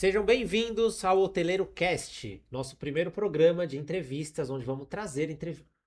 Sejam bem-vindos ao Hoteleiro Cast, nosso primeiro programa de entrevistas, onde vamos trazer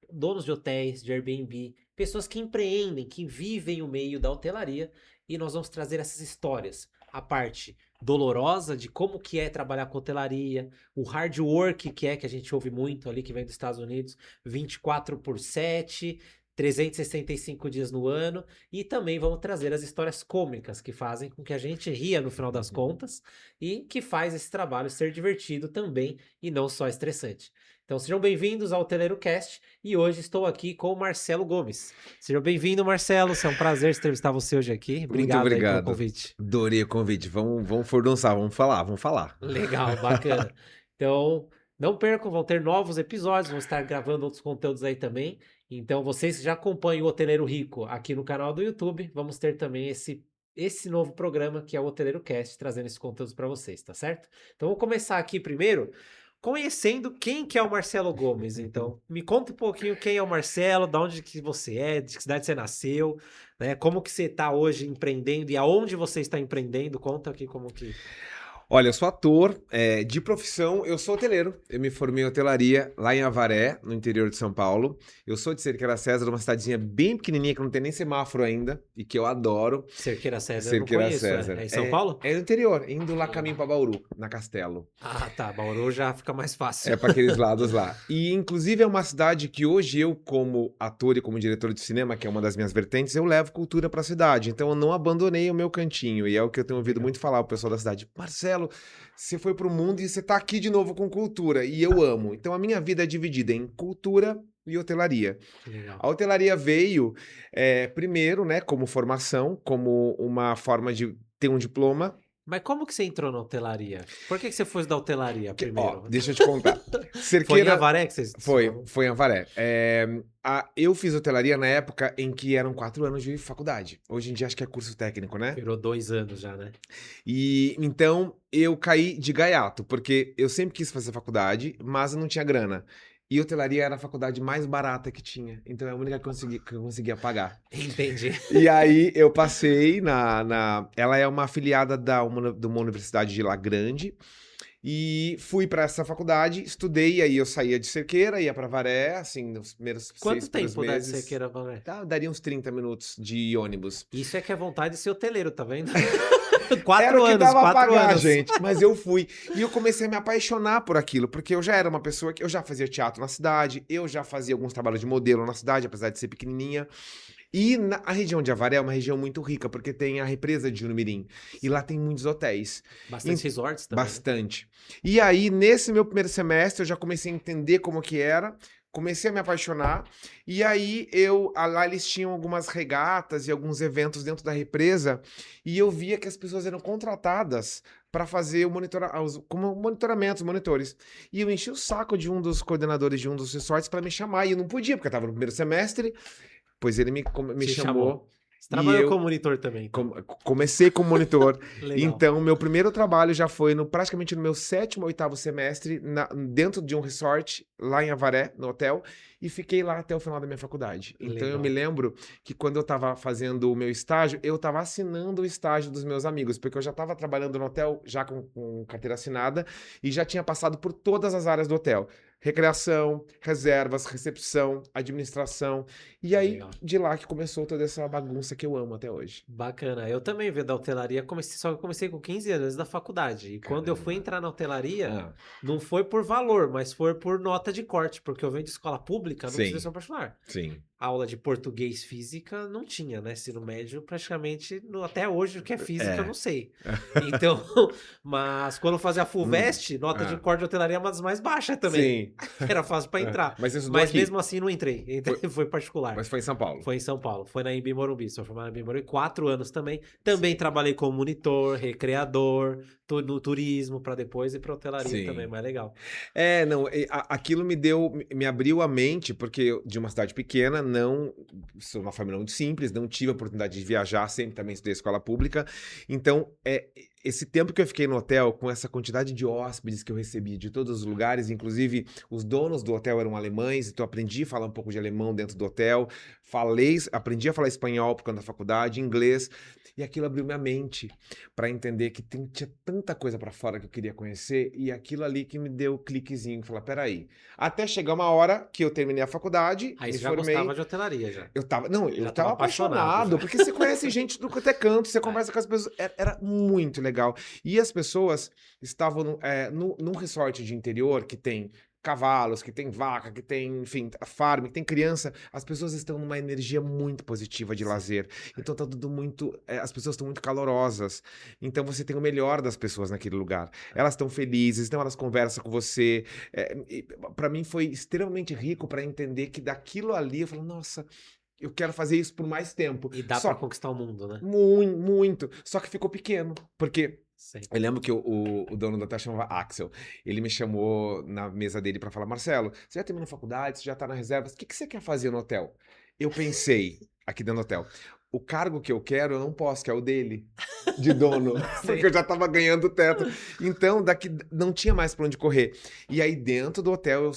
donos de hotéis, de Airbnb, pessoas que empreendem, que vivem o meio da hotelaria, e nós vamos trazer essas histórias. A parte dolorosa de como que é trabalhar com hotelaria, o hard work que a gente ouve muito ali, que vem dos Estados Unidos, 24/7, 365 dias no ano, e também vamos trazer as histórias cômicas que fazem com que a gente ria no final das contas e que faz esse trabalho ser divertido também e não só estressante. Então sejam bem-vindos ao Hoteleiro Cast e hoje estou aqui com o Marcelo Gomes. Seja bem-vindo, Marcelo. É um prazer entrevistar você hoje aqui. Muito Obrigado aí pelo obrigado. convite. Adorei o convite. Vamos furdunçar, vamos falar. Legal, bacana. Então, não percam, vão ter novos episódios, vamos estar gravando outros conteúdos aí também. Então, vocês que já acompanham o Hoteleiro Rico aqui no canal do YouTube, vamos ter também esse novo programa que é o Hoteleiro Cast, trazendo esses conteúdos para vocês, tá certo? Então, vou começar aqui primeiro conhecendo quem que é o Marcelo Gomes. Então, me conta um pouquinho quem é o Marcelo, de onde que você é, de que cidade você nasceu, né? Como que você está hoje empreendendo e aonde você está empreendendo? Conta aqui como que... Olha, eu sou ator, de profissão, eu sou hoteleiro. Eu me formei em hotelaria lá em Avaré, no interior de São Paulo. Eu sou de Cerqueira César, uma cidadezinha bem pequenininha, que não tem nem semáforo ainda, e que eu adoro. Cerqueira César, eu não Cerqueira conheço. César. É em São Paulo? É no interior, indo lá caminho para Bauru, na Castelo. Ah, tá. Bauru já fica mais fácil. É para aqueles lados lá. E, inclusive, é uma cidade que hoje eu, como ator e como diretor de cinema, que é uma das minhas vertentes, eu levo cultura para a cidade. Então, eu não abandonei o meu cantinho. E é o que eu tenho ouvido muito falar, o pessoal da cidade. Marcelo, você foi para o mundo e você está aqui de novo com cultura. E eu amo. Então, a minha vida é dividida em cultura e hotelaria. Que legal. A hotelaria veio, primeiro, né, como formação, como uma forma de ter um diploma. Mas como que você entrou na hotelaria? Por que você foi da hotelaria primeiro? Deixa eu te contar. Foi em Cerqueira... Avaré que você estudou? Foi em Avaré. Eu fiz hotelaria na época em que eram 4 anos de faculdade. Hoje em dia acho que é curso técnico, né? Virou 2 anos já, né? E então eu caí de gaiato, porque eu sempre quis fazer faculdade, mas eu não tinha grana. E hotelaria era a faculdade mais barata que tinha. Então é a única que eu conseguia pagar. Entendi. E aí eu passei Ela é uma afiliada de uma universidade de lá grande. E fui para essa faculdade, estudei, aí eu saía de Cerqueira, ia para Avaré, assim, nos primeiros Quanto 6 primeiros tempo dá de meses. Cerqueira, Avaré? Daria uns 30 minutos de ônibus. Isso é que é vontade de ser hoteleiro, tá vendo? Era 4 o que anos, dava a 4 pagar, anos. gente. Mas eu fui. E eu comecei a me apaixonar por aquilo, porque eu já era uma pessoa que eu já fazia teatro na cidade, eu já fazia alguns trabalhos de modelo na cidade, apesar de ser pequenininha. E a região de Avaré é uma região muito rica, porque tem a represa de Jurumirim. E lá tem muitos hotéis. Bastante resorts também, né? Bastante. E aí, nesse meu primeiro semestre, eu já comecei a entender como que era, comecei a me apaixonar, e aí lá eles tinham algumas regatas e alguns eventos dentro da represa, e eu via que as pessoas eram contratadas para fazer como monitoramento, os monitores. E eu enchi o saco de um dos coordenadores de um dos resorts para me chamar, e eu não podia, porque eu estava no primeiro semestre, pois ele me Te chamou. Você E trabalhou eu como monitor também, então. comecei como monitor. Legal. Então, meu primeiro trabalho já foi praticamente no meu 7º, 8º semestre, dentro de um resort, lá em Avaré, no hotel, e fiquei lá até o final da minha faculdade. Então, eu Legal. me lembro que quando eu estava fazendo o meu estágio, eu estava assinando o estágio dos meus amigos, porque eu já estava trabalhando no hotel, já com carteira assinada, e já tinha passado por todas as áreas do hotel. Recreação, reservas, recepção, administração. E aí, Legal. de lá que começou toda essa bagunça que eu amo até hoje. Bacana. Eu também veio da hotelaria, só que eu comecei com 15 anos da faculdade. E quando eu fui Caramba. entrar na hotelaria, Ah, não foi por valor, mas foi por nota de corte, porque eu venho de escola pública, não fiz sim, lição particular. sim. Aula de português física não tinha, né? Ensino médio, praticamente, até hoje, o que é física, eu não É. sei. Então, mas quando eu fazia a FUVEST, nota de Ah, corte de hotelaria é uma das mais baixas também. sim. Era fácil para entrar. Mas você estudou Mas aqui? mesmo assim não entrei. Foi, Foi particular. mas foi em São Paulo? Foi em São Paulo, foi na Embi Morumbi, sou formado na Embi Morumbi, 4 anos também. Também trabalhei como monitor, recreador, no turismo, para depois ir para hotelaria também, Sim. mais legal. Não, aquilo me abriu a mente, porque eu, de uma cidade pequena, sou uma família muito simples, não tive a oportunidade de viajar, sempre também estudei escola pública, então esse tempo que eu fiquei no hotel, com essa quantidade de hóspedes que eu recebi de todos os lugares, inclusive os donos do hotel eram alemães, então eu aprendi a falar um pouco de alemão dentro do hotel, aprendi a falar espanhol por conta da faculdade, inglês, e aquilo abriu minha mente para entender que tinha tanta coisa para fora que eu queria conhecer, e aquilo ali que me deu o cliquezinho, falar, peraí. Até chegar uma hora que eu terminei a faculdade, Aí me você já formei. gostava de hotelaria, já. Eu Já tava tava apaixonado, apaixonado, já. porque você conhece gente do quanto é canto, você É, conversa com as pessoas, era muito legal. E as pessoas estavam num resort de interior que tem cavalos, que tem vaca, que tem, enfim, farm, que tem criança, as pessoas estão numa energia muito positiva de sim. lazer. Então tá tudo muito, as pessoas estão muito calorosas. Então você tem o melhor das pessoas naquele lugar. Elas estão felizes, então elas conversam com você. Para mim foi extremamente rico para entender que daquilo ali eu falo, nossa, eu quero fazer isso por mais tempo. E dá pra conquistar o mundo, né? Muito, muito. Só que ficou pequeno. Porque Sim. eu lembro que o dono do hotel chamava Axel. Ele me chamou na mesa dele para falar: Marcelo, você já terminou a faculdade, você já tá na reserva, o que que você quer fazer no hotel? Eu pensei, aqui dentro do hotel, o cargo que eu quero eu não posso, que é o dele, de dono, porque Sim. eu já tava ganhando o teto. Então, daqui não tinha mais para onde correr. E aí, dentro do hotel, eu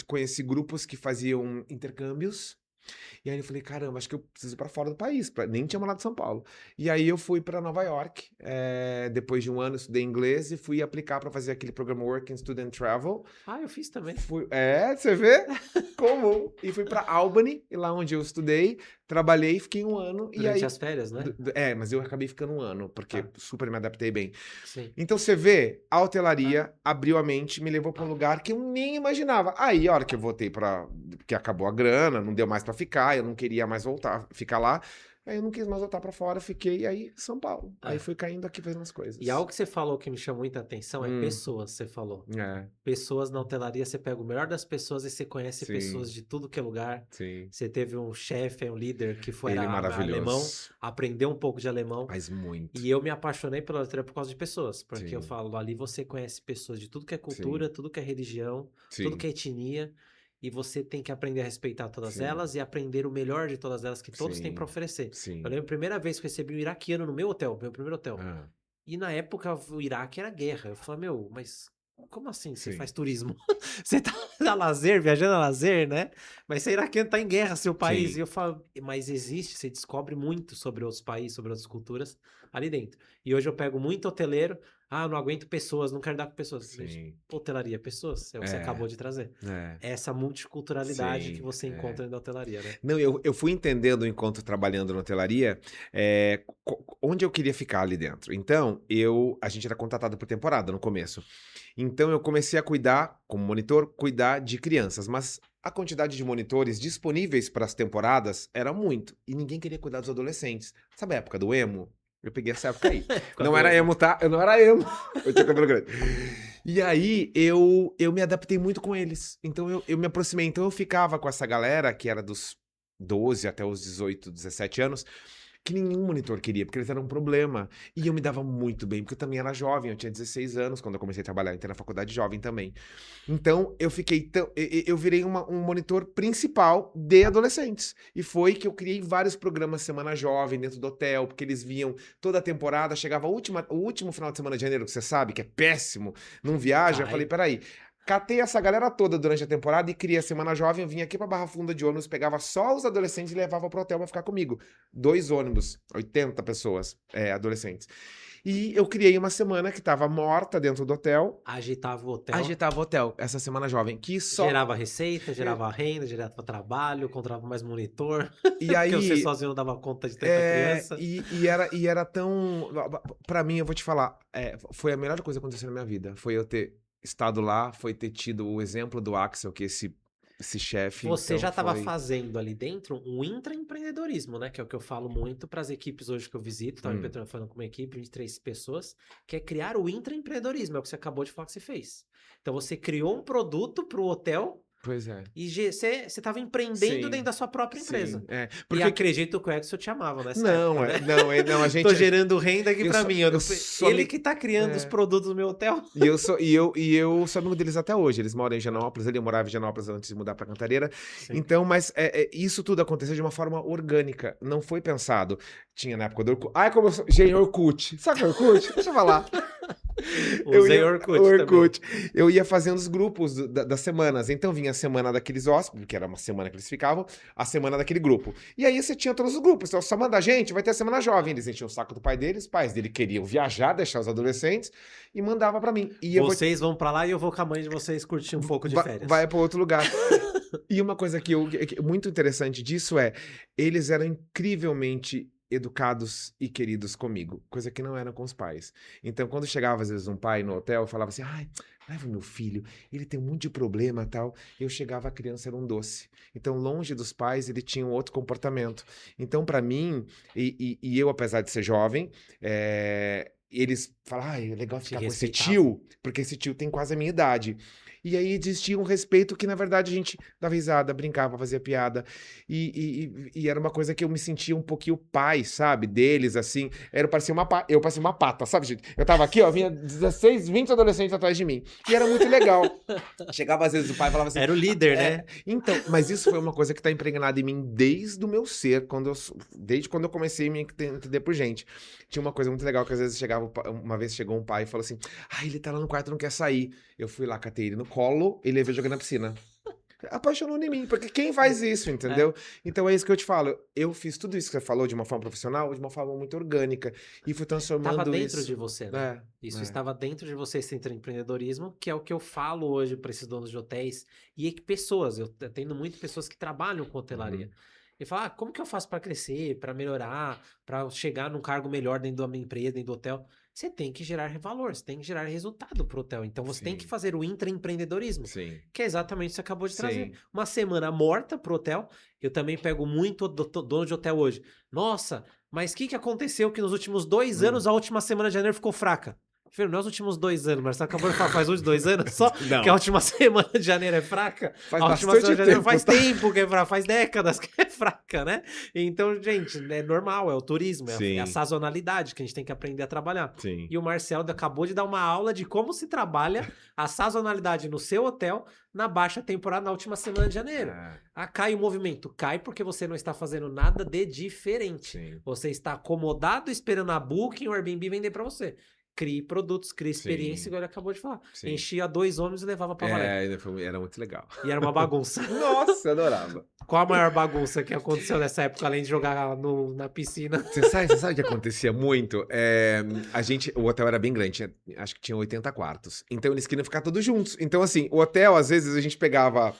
conheci grupos que faziam intercâmbios. E aí eu falei, caramba, acho que eu preciso ir pra fora do país, nem tinha morado em São Paulo. E aí eu fui pra Nova York, depois de um ano eu estudei inglês e fui aplicar pra fazer aquele programa Working Student Travel. Ah, eu fiz também. Você vê? Comum. E fui pra Albany, e lá onde eu estudei, trabalhei, fiquei um ano, e Durante aí... as férias, né? Mas eu acabei ficando um ano, porque Tá. super me adaptei bem. Sim. Então você vê, a hotelaria abriu a mente, me levou para um lugar que eu nem imaginava. Aí, a hora que eu voltei porque acabou a grana, não deu mais para ficar, eu não queria mais voltar, ficar lá. Aí eu não quis mais voltar para fora, fiquei aí São Paulo. Aí É. fui caindo aqui fazendo as E coisas. algo que você falou que me chamou muita atenção é Hum, pessoas, você falou. é, Pessoas na hotelaria, você pega o melhor das pessoas e você conhece pessoas sim, de tudo que é lugar. sim. Você teve um chefe, um líder que Ele é alemão, maravilhoso. aprendeu um pouco de alemão. Faz muito. E eu me apaixonei pela hotelaria por causa de pessoas, porque eu Sim, falo, ali você conhece pessoas de tudo que é cultura, sim, tudo que é religião, tudo sim, que é etnia, e você tem que aprender a respeitar todas sim, elas e aprender o melhor de todas elas que todos têm para sim, oferecer. Eu sim. lembro a primeira vez que eu recebi um iraquiano no meu hotel, meu primeiro hotel. Ah, E na época o Iraque era guerra. Eu falei, meu, mas como assim você sim, faz turismo? Você tá a lazer, viajando a lazer, né? Mas você iraquiano tá em guerra, seu país. E sim, eu falo, mas existe, você descobre muito sobre outros países, sobre outras culturas ali dentro. E hoje eu pego muito hoteleiro, eu não aguento pessoas, não quero dar com pessoas. Gente, sim. hotelaria, pessoas, é o que você É, acabou de trazer. é, Essa multiculturalidade que sim, você é. encontra dentro da hotelaria, né? Não, eu fui entendendo enquanto trabalhando na hotelaria, onde eu queria ficar ali dentro. Então, a gente era contratado por temporada no começo. Então, eu comecei a cuidar, como monitor, cuidar de crianças. Mas a quantidade de monitores disponíveis para as temporadas era muito. E ninguém queria cuidar dos adolescentes. Sabe a época do emo? Eu peguei essa época aí. Época Não do era emo. emo, tá? Eu não era emo. Eu tinha cabelo grande. E aí, eu me adaptei muito com eles. Então, eu me aproximei. Então, eu ficava com essa galera, que era dos 12 até os 18, 17 anos, que nenhum monitor queria, porque eles eram um problema. E eu me dava muito bem, porque eu também era jovem, eu tinha 16 anos quando eu comecei a trabalhar, entrei na faculdade jovem também. Então, eu fiquei eu virei um monitor principal de adolescentes. E foi que eu criei vários programas Semana Jovem dentro do hotel, porque eles viam toda a temporada, chegava o último final de semana de janeiro, que você sabe que é péssimo, não viaja. Eu falei, Cai. peraí. Catei essa galera toda durante a temporada e criei a Semana Jovem. Eu vinha aqui pra Barra Funda de ônibus, pegava só os adolescentes e levava pro hotel pra ficar comigo. 2 ônibus, 80 pessoas, adolescentes. E eu criei uma semana que tava morta dentro do hotel. Agitava o hotel. Agitava o hotel, essa Semana Jovem, que só... Gerava receita, gerava renda, gerava trabalho, contratava mais monitor, E porque você aí, sozinho não dava conta de tanta criança. e era tão... Pra mim, eu vou te falar, foi a melhor coisa que aconteceu na minha vida. Foi eu ter estado lá, foi ter tido o exemplo do Axel, que é esse chefe, Você então já estava foi... fazendo ali dentro um intraempreendedorismo, né? Que é o que eu falo muito para as equipes hoje que eu visito. Estava falando com uma equipe, 23 pessoas, que é criar o intraempreendedorismo. É o que você acabou de falar que você fez. Então você criou um produto para o hotel Pois é. E você estava empreendendo Sim, dentro da sua própria empresa. sim. É. E Porque acredito que o Exo te amava nessa não, época, né? não, a gente Tô gerando renda aqui eu pra sou, mim. eu sou Ele amigo, que tá criando os é, produtos do meu hotel. e eu sou amigo deles até hoje. Eles moram em Higienópolis, eu morava em Higienópolis antes de mudar pra Cantareira. Sim. Então, mas isso tudo aconteceu de uma forma orgânica, não foi pensado. Tinha na época do Orkut. Ai, como eu sou. Gente, Orkut. Sabe o Orkut? Deixa eu falar. Usei Orkut O também. Orkut. Eu ia fazendo os grupos das semanas. Então vinha a semana daqueles hóspedes, que era uma semana que eles ficavam, a semana daquele grupo. E aí você tinha todos os grupos. Então, só manda gente, vai ter a semana jovem. Eles enchiam o saco do pai deles, os pais dele queriam viajar, deixar os adolescentes, e mandava pra mim. E eu vou Vocês vão pra lá e eu vou com a mãe de vocês curtir um pouco de férias. vai para outro lugar. E uma coisa muito interessante disso eles eram incrivelmente educados e queridos comigo, coisa que não eram com os pais. Então, quando chegava às vezes um pai no hotel, falava assim: "Ai, leva o meu filho, ele tem um monte de problema, tal". Eu chegava, a criança era um doce. Então, longe dos pais, ele tinha um outro comportamento. Então, para mim, e eu, apesar de ser jovem, eles falavam: "Ai, é legal Te ficar com esse respeitavam. tio, porque esse tio tem quase a minha idade". E aí existia um respeito que, na verdade, a gente dava risada, brincava, fazia piada. E era uma coisa que eu me sentia um pouquinho pai, sabe? Deles, assim. Eu parecia uma pata, sabe, gente? Eu tava aqui, ó, vinha 16, 20 adolescentes atrás de mim. E era muito legal. Chegava às vezes o pai e falava assim... Era o líder, né? Então, mas isso foi uma coisa que tá impregnada em mim desde o meu ser, desde quando eu comecei a me entender por gente. Tinha uma coisa muito legal que às vezes uma vez chegou um pai e falou assim: "Ah, ele tá lá no quarto, não quer sair". Eu fui lá, catei ele no colo e levei jogar na piscina. Apaixonou em mim, porque quem faz isso, entendeu? Então é isso que eu te falo. Eu fiz tudo isso que você falou de uma forma profissional, de uma forma muito orgânica. E fui Estava transformando dentro isso. de você, né? Isso estava dentro de você, esse empreendedorismo, que é o que eu falo hoje para esses donos de hotéis e pessoas. Eu atendo muito pessoas que trabalham com hotelaria. E fala, como que eu faço para crescer, para melhorar, para chegar num cargo melhor dentro da minha empresa, dentro do hotel? Você tem que gerar valor, você tem que gerar resultado para o hotel. Então você tem que Sim. fazer o intraempreendedorismo, Sim. que é exatamente o que você acabou de trazer. Sim. Uma semana morta para o hotel. Eu também pego muito dono de hotel hoje. Nossa, mas o que aconteceu que nos últimos 2 anos a última semana de janeiro ficou fraca? Filho, não é os últimos 2 anos, mas você acabou de falar faz uns 2 anos só Não. que a última semana de janeiro é fraca? Faz A última bastante semana de janeiro tempo, faz tá? tempo que é fraca, faz décadas que é fraca, né? Então, gente, é normal, é o turismo, é a Sim. sazonalidade que a gente tem que aprender a trabalhar. Sim. E o Marcelo acabou de dar uma aula de como se trabalha a sazonalidade no seu hotel na baixa temporada na última semana de janeiro. Cai o movimento. Cai porque você não está fazendo nada de diferente. Sim. Você está acomodado esperando a Booking ou Airbnb vender para você. Crie produtos, crie experiência, Sim. igual ele acabou de falar. Sim. Enchia 2 ônibus e levava pra valer. Era muito legal. E era uma bagunça. Nossa, eu adorava. Qual a maior bagunça que aconteceu nessa época, além de jogar na piscina? Você sabe o que acontecia muito? O hotel era bem grande, acho que tinha 80 quartos. Então eles queriam ficar todos juntos. Então, assim, o hotel, às vezes, a gente pegava.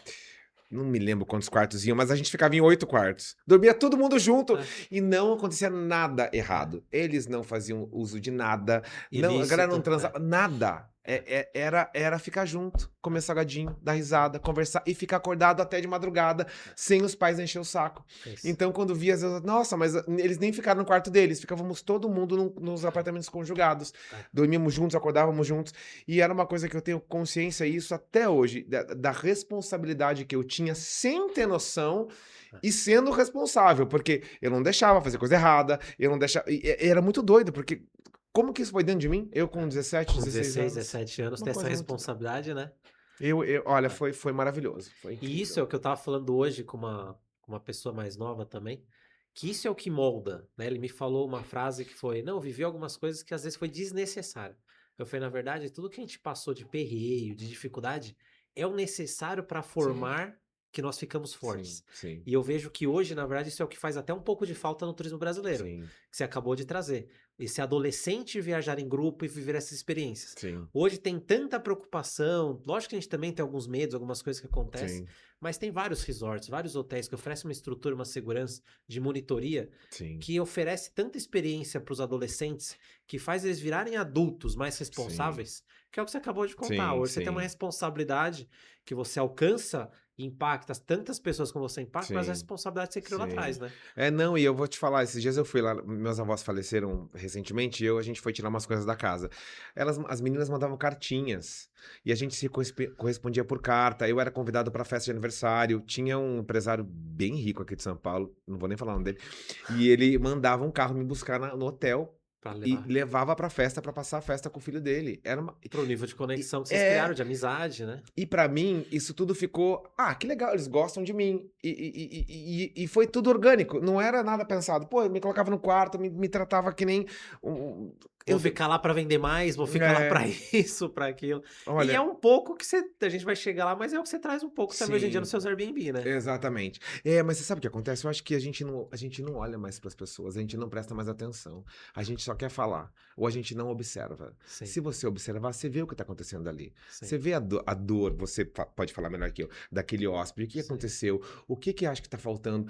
Não me lembro quantos quartos iam, mas a gente ficava em 8 quartos. Dormia todo mundo junto e não acontecia nada errado. Eles não faziam uso de nada. Não, a galera não transava. Nada. Era ficar junto, comer salgadinho, dar risada, conversar e ficar acordado até de madrugada, sem os pais encher o saco. Então, quando via, às vezes, nossa, mas eles nem ficaram no quarto deles, ficávamos todo mundo nos apartamentos conjugados. Dormíamos juntos, acordávamos juntos. E era uma coisa que eu tenho consciência, isso até hoje, da responsabilidade que eu tinha sem ter noção e sendo responsável, porque eu não deixava fazer coisa errada, eu não deixava. Era muito doido, porque. Como que isso foi dentro de mim? Eu com 17, 16 anos. 17 anos, ter essa responsabilidade, né? Olha, foi maravilhoso. Foi incrível. E isso é o que eu tava falando hoje com uma pessoa mais nova também, que isso é o que molda, né? Ele me falou uma frase que foi, não, eu vivi algumas coisas que às vezes foi desnecessário. Eu falei, na verdade, tudo que a gente passou de perreio, de dificuldade, é o necessário para formar que nós ficamos fortes. Sim. E eu vejo que hoje, na verdade, isso é o que faz até um pouco de falta no turismo brasileiro, Sim. que você acabou de trazer. Esse adolescente viajar em grupo e viver essas experiências. Sim. Hoje tem tanta preocupação, lógico que a gente também tem alguns medos, algumas coisas que acontecem, Sim. mas tem vários resorts, vários hotéis que oferecem uma estrutura, uma segurança de monitoria Sim. que oferece tanta experiência para os adolescentes que faz eles virarem adultos mais responsáveis, que é o que você acabou de contar. Hoje você tem uma responsabilidade que você alcança impacta tantas pessoas como você impacta, mas a Sim, responsabilidade você criou lá sim. atrás, né? Não, e eu vou te falar, esses dias eu fui lá, meus avós faleceram recentemente, a gente foi tirar umas coisas da casa. As meninas mandavam cartinhas, e a gente se correspondia por carta. Eu era convidado para festa de aniversário, tinha um empresário bem rico aqui de São Paulo, não vou nem falar o nome dele, e ele mandava um carro me buscar no hotel Pra e levar levava pra festa para passar a festa com o filho dele. Era uma pro nível de e conexão que vocês criaram, é de amizade, né? e pra mim, isso tudo ficou, que legal, eles gostam de mim. E foi tudo orgânico, não era nada pensado. Pô, me colocava no quarto, me tratava que nem um. Vou Eu, ficar lá pra vender mais, vou ficar lá pra é, isso, pra aquilo. E é olha, um pouco que a gente vai chegar lá, mas é o que você traz um pouco também hoje em dia nos sim. seus Airbnb, né? Exatamente. Mas você sabe o que acontece? Eu acho que a gente não olha mais para as pessoas, a gente não presta mais atenção. A gente só quer falar, ou a gente não observa. Sim, Se você observar, você vê o que está acontecendo ali. sim, Você vê a dor, você pode falar melhor que eu, daquele hóspede. O que sim. aconteceu? O que acha que está faltando?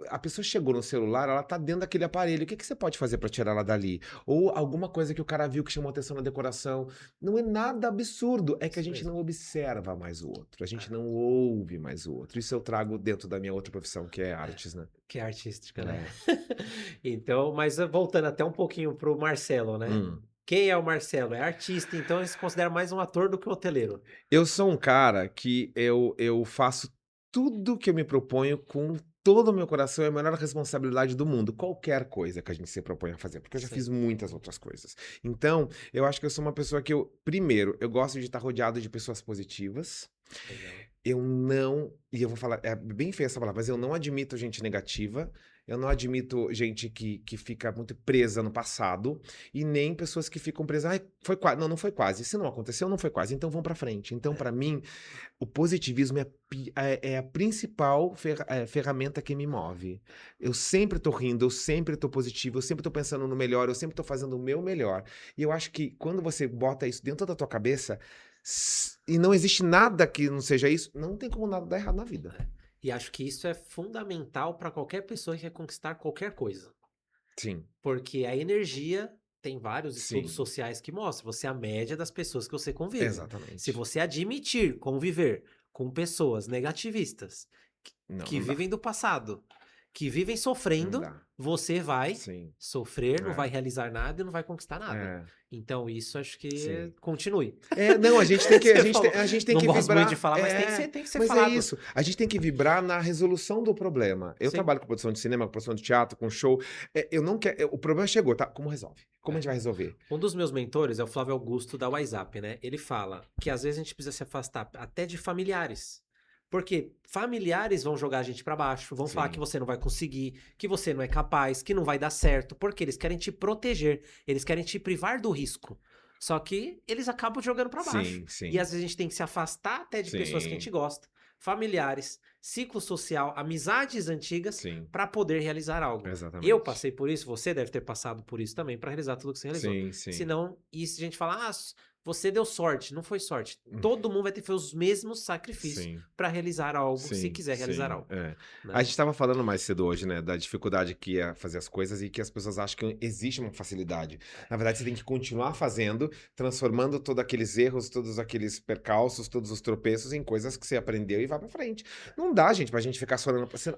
A pessoa chegou no celular, ela está dentro daquele aparelho. O que você pode fazer para tirar ela dali? Ou alguma coisa que o cara viu que chamou atenção na decoração. Não é nada absurdo, é que a Isso gente mesmo. não observa mais o outro, a gente É, não ouve mais o outro. Isso eu trago dentro da minha outra profissão, que é artes, né? que é artística, né? É. Então, mas voltando até um pouquinho pro Marcelo, né? Hum. Quem é o Marcelo? É artista, então ele se considera mais um ator do que um hoteleiro. Eu sou um cara que eu faço tudo que eu me proponho com todo o meu coração e a menor responsabilidade do mundo. Qualquer coisa que a gente se propõe a fazer, porque eu já fiz Sim, muitas outras coisas. Então, eu acho que eu sou uma pessoa que primeiro, eu gosto de estar rodeado de pessoas positivas. legal. Eu não, e eu vou falar, é bem feia essa palavra, mas eu não admito gente negativa, eu não admito gente que fica muito presa no passado, e nem pessoas que ficam presas, ai, foi quase, não, não foi quase, se não aconteceu, não foi quase, então vamos pra frente. Então, É, pra mim, o positivismo é a principal ferramenta que me move. Eu sempre tô rindo, eu sempre tô positivo, eu sempre tô pensando no melhor, eu sempre tô fazendo o meu melhor. E eu acho que quando você bota isso dentro da tua cabeça, e não existe nada que não seja isso, não tem como nada dar errado na vida. é. E acho que isso é fundamental para qualquer pessoa que quer conquistar qualquer coisa. Sim, Porque a energia, tem vários estudos sim, sociais que mostram, você é a média das pessoas que você convive. Se exatamente. você admitir conviver com pessoas negativistas, Não, que não dá. vivem do passado, que vivem Não sofrendo, dá. você vai Sim, sofrer, não vai é, realizar nada e não vai conquistar nada. é, Então, isso acho que sim. continue. Não, a gente tem que, a Você gente tem, falou, a gente tem não que gosto muito de vibrar. falar, mas tem que ser Mas é falado. isso. A gente tem que vibrar na resolução do problema. Eu Sim. trabalho com produção de cinema, com produção de teatro, com show. Eu não quero. O problema chegou, tá? Como resolve? Como a É. gente vai resolver? Um dos meus mentores é o Flávio Augusto da WhatsApp, né? Ele fala que às vezes a gente precisa se afastar até de familiares. Porque familiares vão jogar a gente pra baixo, vão falar que Sim, você não vai conseguir, que você não é capaz, que não vai dar certo, porque eles querem te proteger, eles querem te privar do risco. Só que eles acabam jogando pra baixo. sim, E sim, às vezes a gente tem que se afastar até de pessoas que a gente sim, gosta, familiares, ciclo social, amizades antigas, sim. pra poder realizar algo. Eu Exatamente. passei por isso, você deve ter passado por isso também pra realizar tudo que você realizou. Sim, sim. Senão, e se a gente falar, você deu sorte, não foi sorte. Todo mundo vai ter que fazer os mesmos sacrifícios Sim. para realizar algo, se Sim, quiser realizar sim, algo, A né? gente estava falando mais cedo hoje, né, da dificuldade que é fazer as coisas e que as pessoas acham que existe uma facilidade. Na verdade, você tem que continuar fazendo, transformando todos aqueles erros, todos aqueles percalços, todos os tropeços em coisas que você aprendeu e vai pra frente. Não dá, gente, pra gente ficar só olhando pra cima,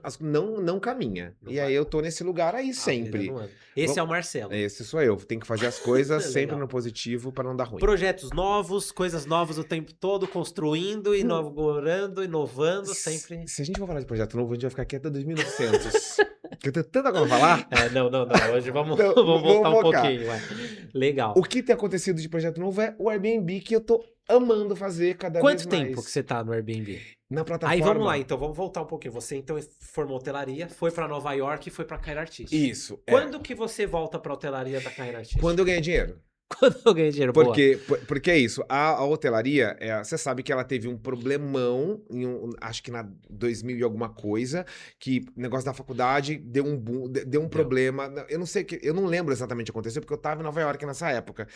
não caminha. Não E aí vai. eu tô nesse lugar aí A vida sempre. não anda. Esse é o Marcelo. Esse sou eu. Tem que fazer as coisas sempre no Legal. positivo pra não dar ruim. Projetos novos, coisas novas o tempo todo, construindo, inaugurando, inovando, sempre. Se a gente for falar de projeto novo, a gente vai ficar aqui até 2900. Porque eu tenho tanta coisa pra falar. Não, não, não. Hoje vamos, Então, vamos vamos voltar um focar. pouquinho. Vai. Legal. O que tem acontecido de projeto novo é o Airbnb, que eu tô amando fazer cada vez Quanto tempo que mais. você tá no Airbnb? Na Aí vamos lá, plataforma. então, vamos voltar um pouquinho. Você então formou hotelaria, foi para Nova York e foi para carreira artística. Isso, Quando que você volta para hotelaria da carreira artística? Quando eu ganhei dinheiro. Quando eu ganhei dinheiro, boa. Porque é isso, a hotelaria, você sabe que ela teve um problemão, acho que na 2000 e alguma coisa, que o negócio da faculdade deu um boom, deu um Deu. problema, eu não sei, eu não lembro exatamente o que aconteceu, porque eu tava em Nova York nessa época.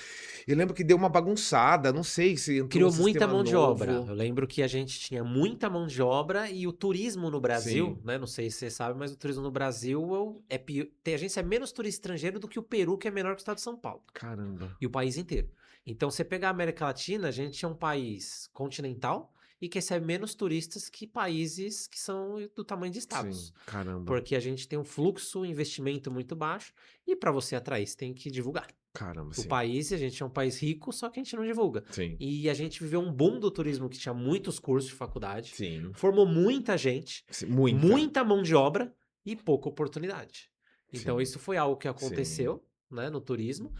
Eu lembro que deu uma bagunçada, não sei se entrou um Criou muita sistema mão de obra. Eu novo. lembro que a gente tinha muita mão de obra e o turismo no Brasil, Sim, né? Não sei se você sabe, mas o turismo no Brasil a gente é menos turista estrangeiro do que o Peru, que é menor que o estado de São Paulo. caramba. E o país inteiro. Então, você pegar a América Latina, a gente é um país continental e que recebe menos turistas que países que são do tamanho de estados. Sim, caramba. Porque a gente tem um fluxo, investimento muito baixo, e para você atrair, você tem que divulgar. Caramba, O sim. país, a gente é um país rico, só que a gente não divulga. Sim, E a gente viveu um boom do turismo que tinha muitos cursos de faculdade, sim. formou muita gente, Muita. muita mão de obra e pouca oportunidade. Então, Sim, isso foi algo que aconteceu, né, no turismo.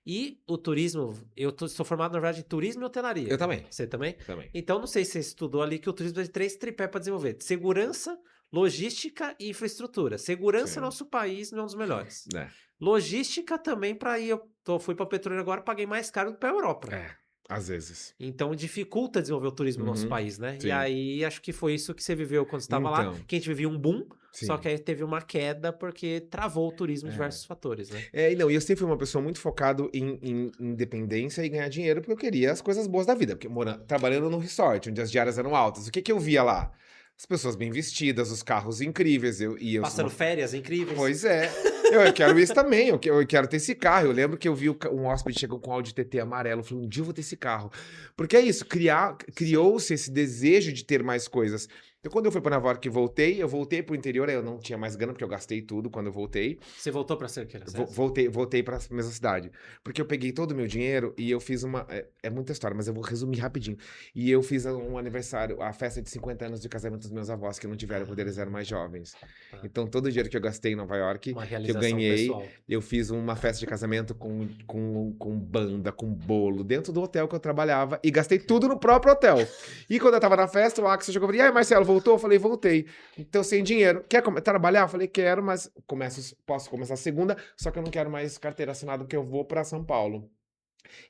E o turismo, sou formado, na verdade, em turismo e hotelaria. Eu também. Você também? Também. Então, não sei se você estudou ali que o turismo tem 3 tripés para desenvolver: segurança, logística e infraestrutura. Segurança, Sim. nosso país não é um dos melhores. É. Logística também para ir. Fui para Petrolina agora, paguei mais caro do que para a Europa. É, às vezes. Então dificulta desenvolver o turismo no nosso Uhum, país, né? E sim. aí acho que foi isso que você viveu quando você estava lá, Então, que a gente vivia um boom, só sim. que aí teve uma queda porque travou o turismo em É. diversos fatores, né? E não, e eu sempre fui uma pessoa muito focado em independência e ganhar dinheiro, porque eu queria as coisas boas da vida. Porque trabalhando num resort, onde as diárias eram altas, o que que eu via lá? As pessoas bem vestidas, os carros incríveis, eu sou Passando férias incríveis. Pois é. Eu quero isso também, eu quero ter esse carro. Eu lembro que eu vi um hóspede chegou com um Audi TT amarelo. Eu falei, um dia eu vou ter esse carro. Porque é isso, criou-se esse desejo de ter mais coisas. Então, quando eu fui para Nova York e eu voltei pro interior, aí eu não tinha mais grana, porque eu gastei tudo quando eu voltei. Você voltou para Cerqueira, certo? Voltei para a mesma cidade. Porque eu peguei todo o meu dinheiro e eu fiz uma. É muita história, mas eu vou resumir rapidinho. E eu fiz um aniversário, a festa de 50 anos de casamento dos meus avós, que não tiveram quando eles eram mais jovens. Tá. Então, todo o dinheiro que eu gastei em Nova York, Uma que eu realização ganhei, pessoal. eu fiz uma festa de casamento com banda, com bolo, dentro do hotel que eu trabalhava, e gastei tudo no próprio hotel. E quando eu tava na festa, o Axel chegou e falou: e aí, Marcelo, voltou? Eu falei, voltei. Então, sem dinheiro. Quer trabalhar? Eu falei, quero, mas posso começar segunda, só que eu não quero mais carteira assinada, porque eu vou para São Paulo.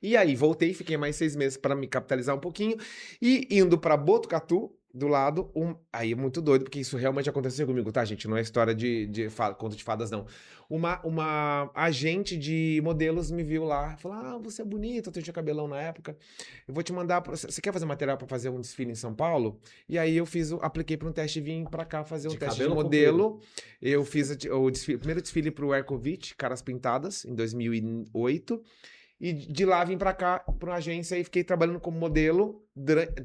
E aí, voltei, fiquei mais 6 meses para me capitalizar um pouquinho, e indo para Botucatu, do lado, aí é muito doido, porque isso realmente aconteceu comigo, tá, gente? Não é história de conto de fadas, não. Uma agente de modelos me viu lá, falou, você é bonita, eu tinha cabelão na época, eu vou te mandar, você quer fazer material para fazer um desfile em São Paulo? E aí eu apliquei para um teste e vim para cá fazer um teste de modelo. Eu fiz o primeiro desfile para o Ercovitch, Caras Pintadas, em 2008. E de lá vim pra cá, pra uma agência, e fiquei trabalhando como modelo,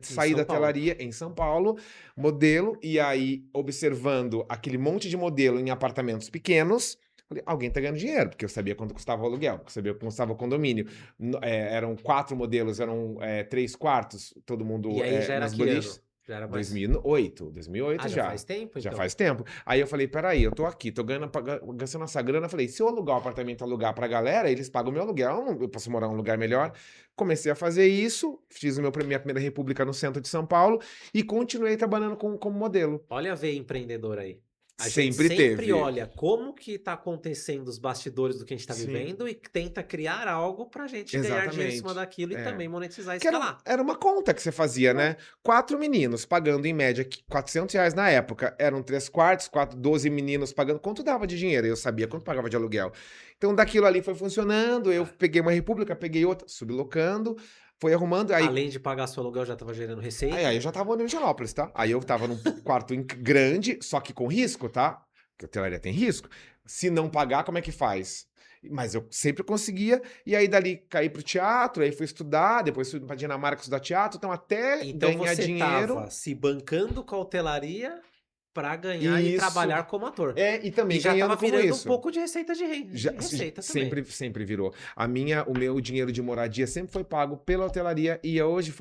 saí da telaria em São Paulo, modelo, e aí observando aquele monte de modelo em apartamentos pequenos, falei, alguém tá ganhando dinheiro, porque eu sabia quanto custava o aluguel, eu sabia quanto custava o condomínio. Eram 4 modelos, eram 3 quartos, todo mundo E aí já era nos que ano? boliches. Já era mais... 2008 já já. faz tempo, Já então? faz tempo. Aí eu falei, peraí, eu tô aqui, tô gastando essa grana. Eu falei, se eu alugar o apartamento, alugar pra galera, eles pagam o meu aluguel, eu posso morar num lugar melhor. Comecei a fazer isso, fiz minha primeira república no centro de São Paulo e continuei trabalhando como modelo. Olha a veia empreendedora aí. A Sempre gente sempre teve. olha como que tá acontecendo os bastidores do que a gente tá vivendo e tenta criar algo pra gente ganhar dinheiro em cima daquilo e também monetizar e escalar. Era uma conta que você fazia, né? 4 meninos pagando em média R$400 na época. Eram 3 quartos, 12 meninos pagando. Quanto dava de dinheiro? Eu sabia quanto pagava de aluguel. Então daquilo ali foi funcionando. Eu peguei uma república, peguei outra, sublocando. Foi arrumando. Aí, além de pagar seu aluguel, já tava gerando receita. Aí eu já tava morando em Higienópolis, tá? Aí eu tava num quarto grande, só que com risco, tá? Porque a hotelaria tem risco. Se não pagar, como é que faz? Mas eu sempre conseguia. E aí dali caí pro teatro, aí fui estudar, depois fui pra Dinamarca estudar teatro. Então até ganhar dinheiro... Tava se bancando com a hotelaria pra ganhar e trabalhar como ator. E também já ganhando tava virando isso. um pouco de receita de receita também. Sempre virou. O meu dinheiro de moradia sempre foi pago pela hotelaria. E hoje,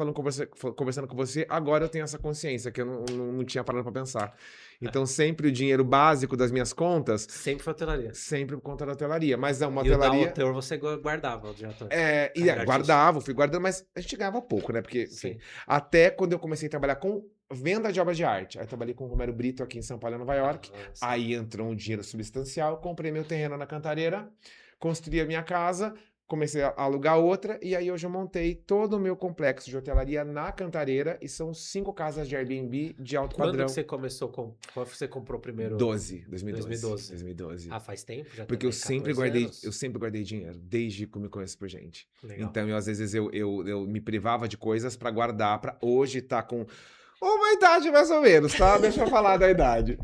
conversando com você, agora eu tenho essa consciência que eu não tinha parado pra pensar. Então sempre o dinheiro básico das minhas contas... Sempre foi hotelaria. Sempre por conta da hotelaria. Mas é uma hotelaria... hotelaria... E o da autor você guardava o de ator? Fui guardando, mas a gente ganhava pouco, né? Porque, enfim, até quando eu comecei a trabalhar com venda de obras de arte. Aí trabalhei com o Romero Brito aqui em São Paulo e Nova York. Aí entrou um dinheiro substancial, comprei meu terreno na Cantareira, construí a minha casa, comecei a alugar outra, e aí hoje eu montei todo o meu complexo de hotelaria na Cantareira, e são 5 casas de Airbnb de alto padrão. Quando que você começou qual você comprou primeiro? 2012. Faz tempo? Já porque eu sempre guardei dinheiro, desde que eu me conheço por gente. Legal. Então, às vezes, eu me privava de coisas pra guardar, pra hoje tá com... uma idade mais ou menos, tá? Deixa eu falar da idade.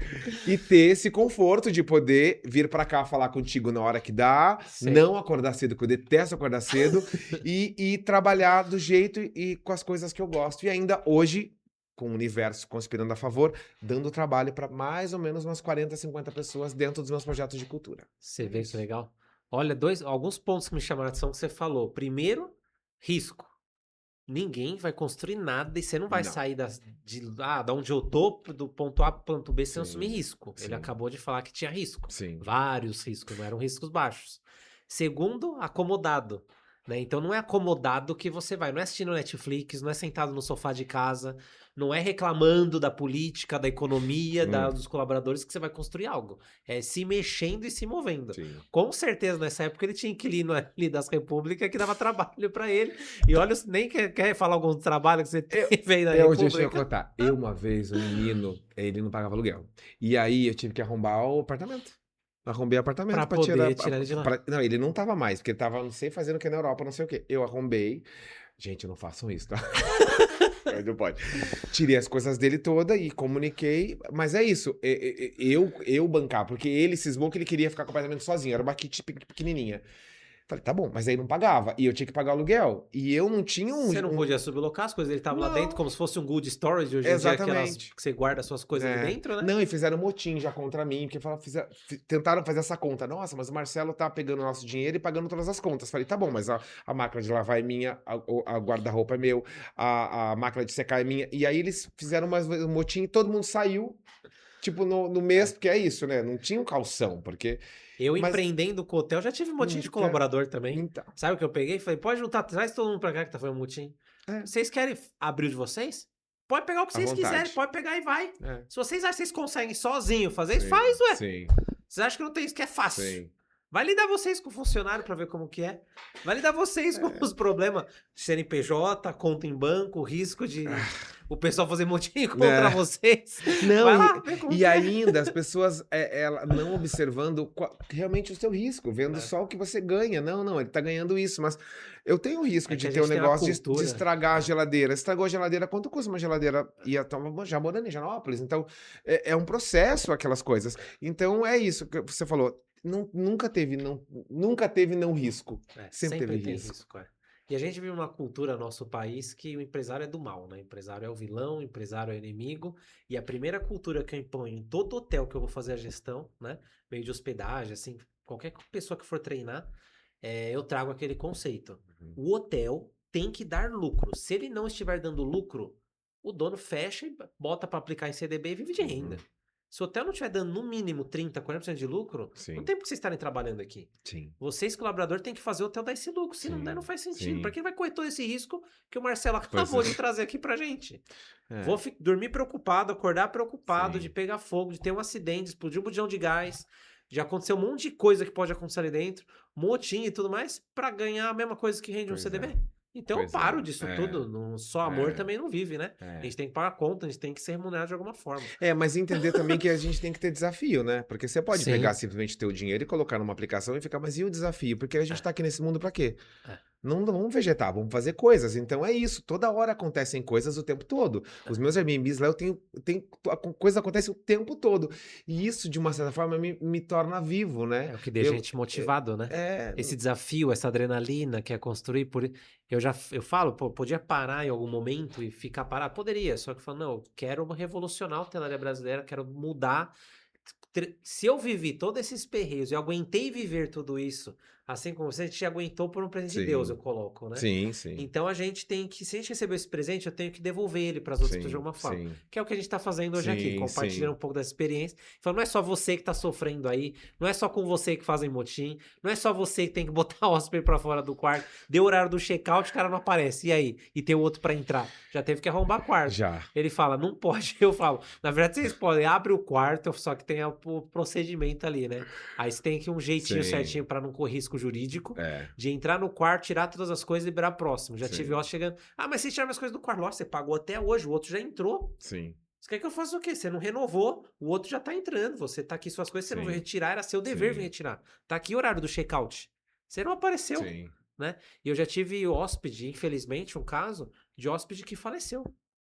E ter esse conforto de poder vir pra cá falar contigo na hora que dá, não acordar cedo, que eu detesto acordar cedo, e trabalhar do jeito e com as coisas que eu gosto. E ainda hoje com o universo conspirando a favor, dando trabalho para mais ou menos umas 40, 50 pessoas dentro dos meus projetos de cultura. Você É vê que isso. legal. Olha, alguns pontos que me chamaram a atenção que você falou. Primeiro, risco. Ninguém vai construir nada e você não vai Não. sair da onde eu tô, do ponto A pro ponto B, sem assumir Sim, risco. Ele sim, acabou de falar que tinha risco. sim. Vários riscos, não eram riscos baixos. Segundo, acomodado. Né? Então não é acomodado que você vai, não é assistindo Netflix, não é sentado no sofá de casa, não é reclamando da política, da economia, Hum, dos colaboradores que você vai construir algo. É se mexendo e se movendo. sim. Com certeza, nessa época, ele tinha inquilino ali das repúblicas que dava trabalho pra ele. E olha, nem quer falar algum trabalho que você Eu, teve aí na deixa eu república? contar. Eu, uma vez, um menino, ele não pagava aluguel. E aí eu tive que arrombar o apartamento. Arrombei o Pra apartamento pra tirar. poder tirar ele de lá. Não, ele não tava mais, porque ele tava, não sei, fazendo o que na Europa, não sei o quê. Eu arrombei. Gente, não façam isso, tá? Não pode. Tirei as coisas dele toda e comuniquei. Mas é isso. Eu bancar, porque ele cismou que ele queria ficar com o apartamento sozinho. Era uma kit pequenininha. Falei, tá bom, mas aí não pagava. E eu tinha que pagar o aluguel. E eu não tinha Você não podia sublocar as coisas, ele tava lá dentro Não, como se fosse um good storage hoje em dia, aquelas exatamente. que você guarda as suas coisas ali É. dentro, né? Não, e fizeram motim já contra mim, porque tentaram fazer essa conta. Nossa, mas o Marcelo tá pegando o nosso dinheiro e pagando todas as contas. Falei, tá bom, mas a máquina de lavar é minha, a guarda-roupa é meu, a máquina de secar é minha. E aí eles fizeram um motim e todo mundo saiu, tipo, no mês, porque é isso, né? Não tinha um calção, porque... Eu Mas, empreendendo com hotel, já tive um motim de colaborador também. então, Sabe o que eu peguei? Falei, pode juntar, traz todo mundo pra cá que tá fazendo um motim. é, Vocês querem abrir o de vocês? Pode pegar o que à vocês quiserem, vontade. pode pegar e vai. É. Se vocês acham que vocês conseguem sozinho fazer isso, Sim, faz, ué. sim, Vocês acham que não tem isso que é fácil? sim. Vai lidar vocês com o funcionário pra ver como que é. Vai lidar vocês com É. os problemas. CNPJ, conta em banco, risco de o pessoal fazer motim contra É. vocês. Não, Vai lá, vê como e que é. ainda as pessoas ela não observando realmente o seu risco, vendo É. só o que você ganha. Não, ele tá ganhando isso, mas eu tenho o risco É de que a ter um gente tem uma negócio de cultura. estragar a É. geladeira. Estragou a geladeira, quanto custa uma geladeira? E eu tava já morando em Janópolis, então é um processo aquelas coisas. Então é isso que você falou. Nunca teve não risco. É, Sempre teve tem risco. risco, é. E a gente vive uma cultura no nosso país que o empresário é do mal, né? O empresário é o vilão, o empresário é o inimigo. E a primeira cultura que eu imponho em todo hotel que eu vou fazer a gestão, né? Meio de hospedagem, assim, qualquer pessoa que for treinar, eu trago aquele conceito. Uhum. O hotel tem que dar lucro. Se ele não estiver dando lucro, o dono fecha e bota para aplicar em CDB e vive de renda. Uhum. Se o hotel não estiver dando no mínimo 30, 40% de lucro, Sim. não tem por que vocês estarem trabalhando aqui. Sim. Vocês, colaborador, tem que fazer o hotel dar esse lucro. Se não der, não faz sentido. Sim. Para quem vai correr todo esse risco que o Marcelo Pois acabou é. de trazer aqui pra gente? É. Vou dormir preocupado, acordar preocupado Sim. de pegar fogo, de ter um acidente, de explodir um botijão de gás, de acontecer um monte de coisa que pode acontecer ali dentro, motim e tudo mais, pra ganhar a mesma coisa que rende um Pois CDB. é. Então Pois eu paro é. disso É. tudo. Só amor É. também não vive, né? A É. gente tem que pagar conta, a gente tem que ser remunerado de alguma forma. Mas entender também que a gente tem que ter desafio, né? Porque você pode Sim. pegar simplesmente teu dinheiro e colocar numa aplicação e ficar, mas e o desafio? Porque a gente tá aqui nesse mundo pra quê? Não vamos vegetar, vamos fazer coisas. Então é isso, toda hora acontecem coisas o tempo todo. Os meus Airbnbs lá, a coisa acontece o tempo todo. E isso, de uma certa forma, me torna vivo, né? É o que deixa a gente motivado, né? Esse desafio, essa adrenalina que é construir por... Eu falo, pô, podia parar em algum momento e ficar parado? Poderia, só que eu falo, não, eu quero revolucionar a hotelaria brasileira, quero mudar. Se eu vivi todos esses perreios e eu aguentei viver tudo isso, assim como você, a gente aguentou por um presente de Deus, eu coloco, né? Sim, sim. Então a gente tem que, se a gente recebeu esse presente, eu tenho que devolver ele para as outras pessoas de alguma forma. Sim. Que é o que a gente está fazendo hoje aqui, Sim, compartilhando sim. um pouco da experiência. Falando, não é só você que está sofrendo aí, não é só com você que fazem motim, não é só você que tem que botar o hóspede para fora do quarto, deu o horário do check-out, o cara não aparece, e aí? E tem o outro para entrar. Já teve que arrombar quarto. Já. Ele fala, não pode. Eu falo, na verdade vocês podem, abre o quarto, só que tem o procedimento ali, né? Aí você tem que um jeitinho Sim. certinho para não correr risco jurídico, É. de entrar no quarto, tirar todas as coisas e liberar próximo. Já Sim. tive hóspede chegando, mas você tiraram minhas coisas do quarto, Nossa, você pagou até hoje, o outro já entrou. Sim. Você quer que eu faça o quê? Você não renovou, o outro já tá entrando, você tá aqui, suas coisas, você não Sim. veio retirar, era seu dever Sim. vir retirar. Tá aqui o horário do check-out. Você não apareceu, Sim. né? E eu já tive hóspede, infelizmente, um caso de hóspede que faleceu.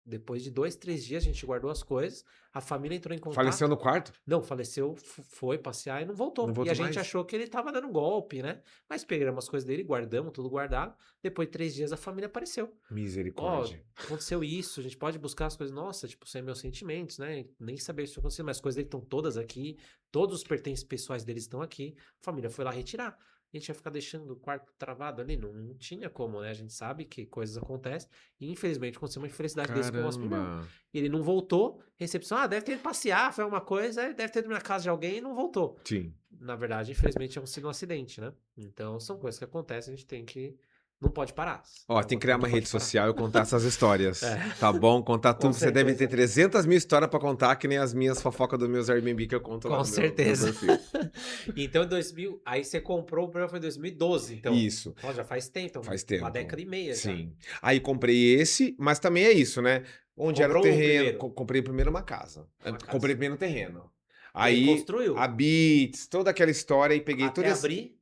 Depois de 2, 3 dias, a gente guardou as coisas, a família entrou em Faleceu contato. no quarto? Não, faleceu, foi passear e não Não voltou. E a voltou gente mais? achou que ele tava dando golpe, né? Mas pegamos as coisas dele, guardamos, tudo guardado. Depois de 3 dias, a família apareceu. Ó, Misericórdia. aconteceu isso, a gente pode buscar as coisas. Nossa, tipo, sem meus sentimentos, né? Nem saber se aconteceu, mas as coisas dele estão todas aqui. Todos os pertences pessoais deles estão aqui. A família foi lá retirar. A gente ia ficar deixando o quarto travado ali? Não tinha como, né? A gente sabe que coisas acontecem. E infelizmente aconteceu uma infelicidade desse com o nosso irmão. Caramba. Ele não voltou, recepção, deve ter ido passear, foi uma coisa, deve ter ido na casa de alguém e não voltou. Sim. Na verdade, infelizmente, é sido um acidente, né? Então, são coisas que acontecem, a gente tem que. Não pode parar. Ó, tem que criar Não uma pode rede parar. social e contar essas histórias. É. Tá bom? Contar Com tudo. Você deve ter certeza. 300 mil histórias pra contar, que nem as minhas fofocas dos meus Airbnb que eu conto lá Com no meu certeza. perfil. Então, em 2000, aí você comprou o programa foi em 2012, então. Isso. Ó, já faz tempo, Faz uma tempo. década e meia já. Sim. Aí comprei esse, mas também é isso, né? Onde era o Comprou um terreno. primeiro? Comprei primeiro uma casa. Uma casa. Comprei primeiro um terreno. E aí Aí, construiu? a Bits, toda aquela história e peguei Até todas. abrir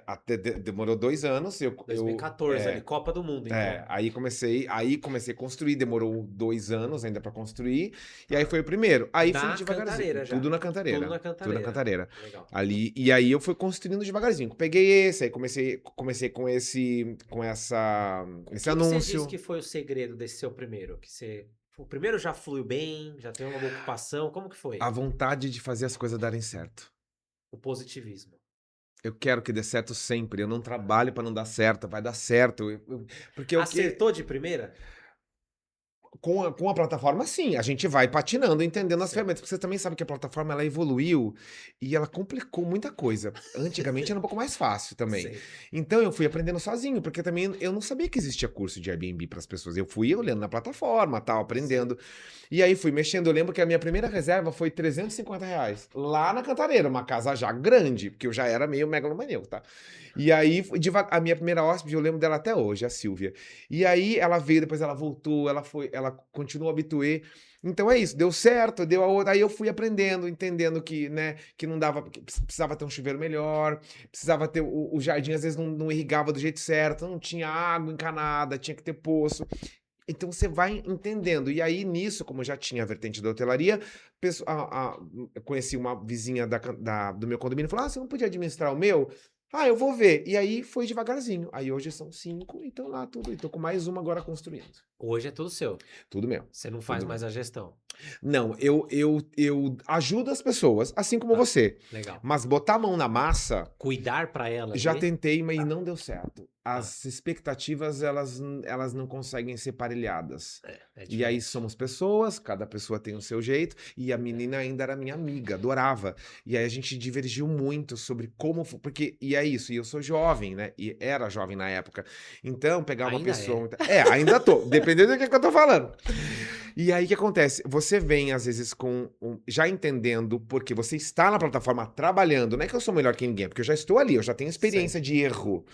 Até demorou 2 anos. 2014, ali, Copa do Mundo, então. Aí comecei a construir, demorou 2 anos ainda pra construir, e aí foi o primeiro. Aí fui Na devagarzinho, Cantareira já. tudo na cantareira. Tudo na Tudo na Cantareira. cantareira. Legal. Ali, e aí eu fui construindo devagarzinho. Peguei esse, aí comecei com esse O que você disse anúncio. que foi o segredo desse seu primeiro? Que você... O primeiro já fluiu bem, já tem uma boa ocupação, como que foi? A vontade de fazer as coisas darem certo. O positivismo. Eu quero que dê certo sempre. Eu não trabalho pra não dar certo, vai dar certo. Porque o que Acertou de primeira? com a plataforma, sim, a gente vai patinando, entendendo as Certo. ferramentas, porque você também sabe que a plataforma ela evoluiu e ela complicou muita coisa. Antigamente era um pouco mais fácil também. Sei. Então eu fui aprendendo sozinho, porque também eu não sabia que existia curso de Airbnb para as pessoas. Eu fui olhando na plataforma, tal, aprendendo. E aí fui mexendo. Eu lembro que a minha primeira reserva foi R$ 350, lá na Cantareira, uma casa já grande, porque eu já era meio megalomaníaco, tá? E aí, a minha primeira hóspede, eu lembro dela até hoje, a Silvia. E aí ela veio, depois ela voltou, ela continuou habituê. Então é isso, deu certo, deu a outra. Aí eu fui aprendendo, entendendo que, né, que não dava, que precisava ter um chuveiro melhor, precisava ter o jardim, às vezes não irrigava do jeito certo, não tinha água encanada, tinha que ter poço. Então você vai entendendo. E aí, nisso, como eu já tinha a vertente da hotelaria, eu conheci uma vizinha do meu condomínio e falou: você não podia administrar o meu? Eu vou ver. E aí foi devagarzinho. Aí hoje são 5 e estão lá tudo. E tô com mais uma agora construindo. Hoje é tudo seu. Tudo meu. Você não faz Tudo mais meu. a gestão. Não, eu ajudo as pessoas, assim como Tá. você. Legal. Mas botar a mão na massa, Cuidar pra ela já ali. tentei, mas não deu certo. As expectativas, elas não conseguem ser parelhadas. É E aí diferente. somos pessoas, cada pessoa tem o seu jeito, e a menina ainda era minha amiga, adorava. E aí a gente divergiu muito sobre como, porque, e é isso, e eu sou jovem, né? E era jovem na época. Então, pegar uma Ainda pessoa. Ainda tô, dependendo do que eu tô falando. E aí o que acontece? Você vem, às vezes, já entendendo, porque você está na plataforma trabalhando, não é que eu sou melhor que ninguém, porque eu já estou ali, eu já tenho experiência de erro.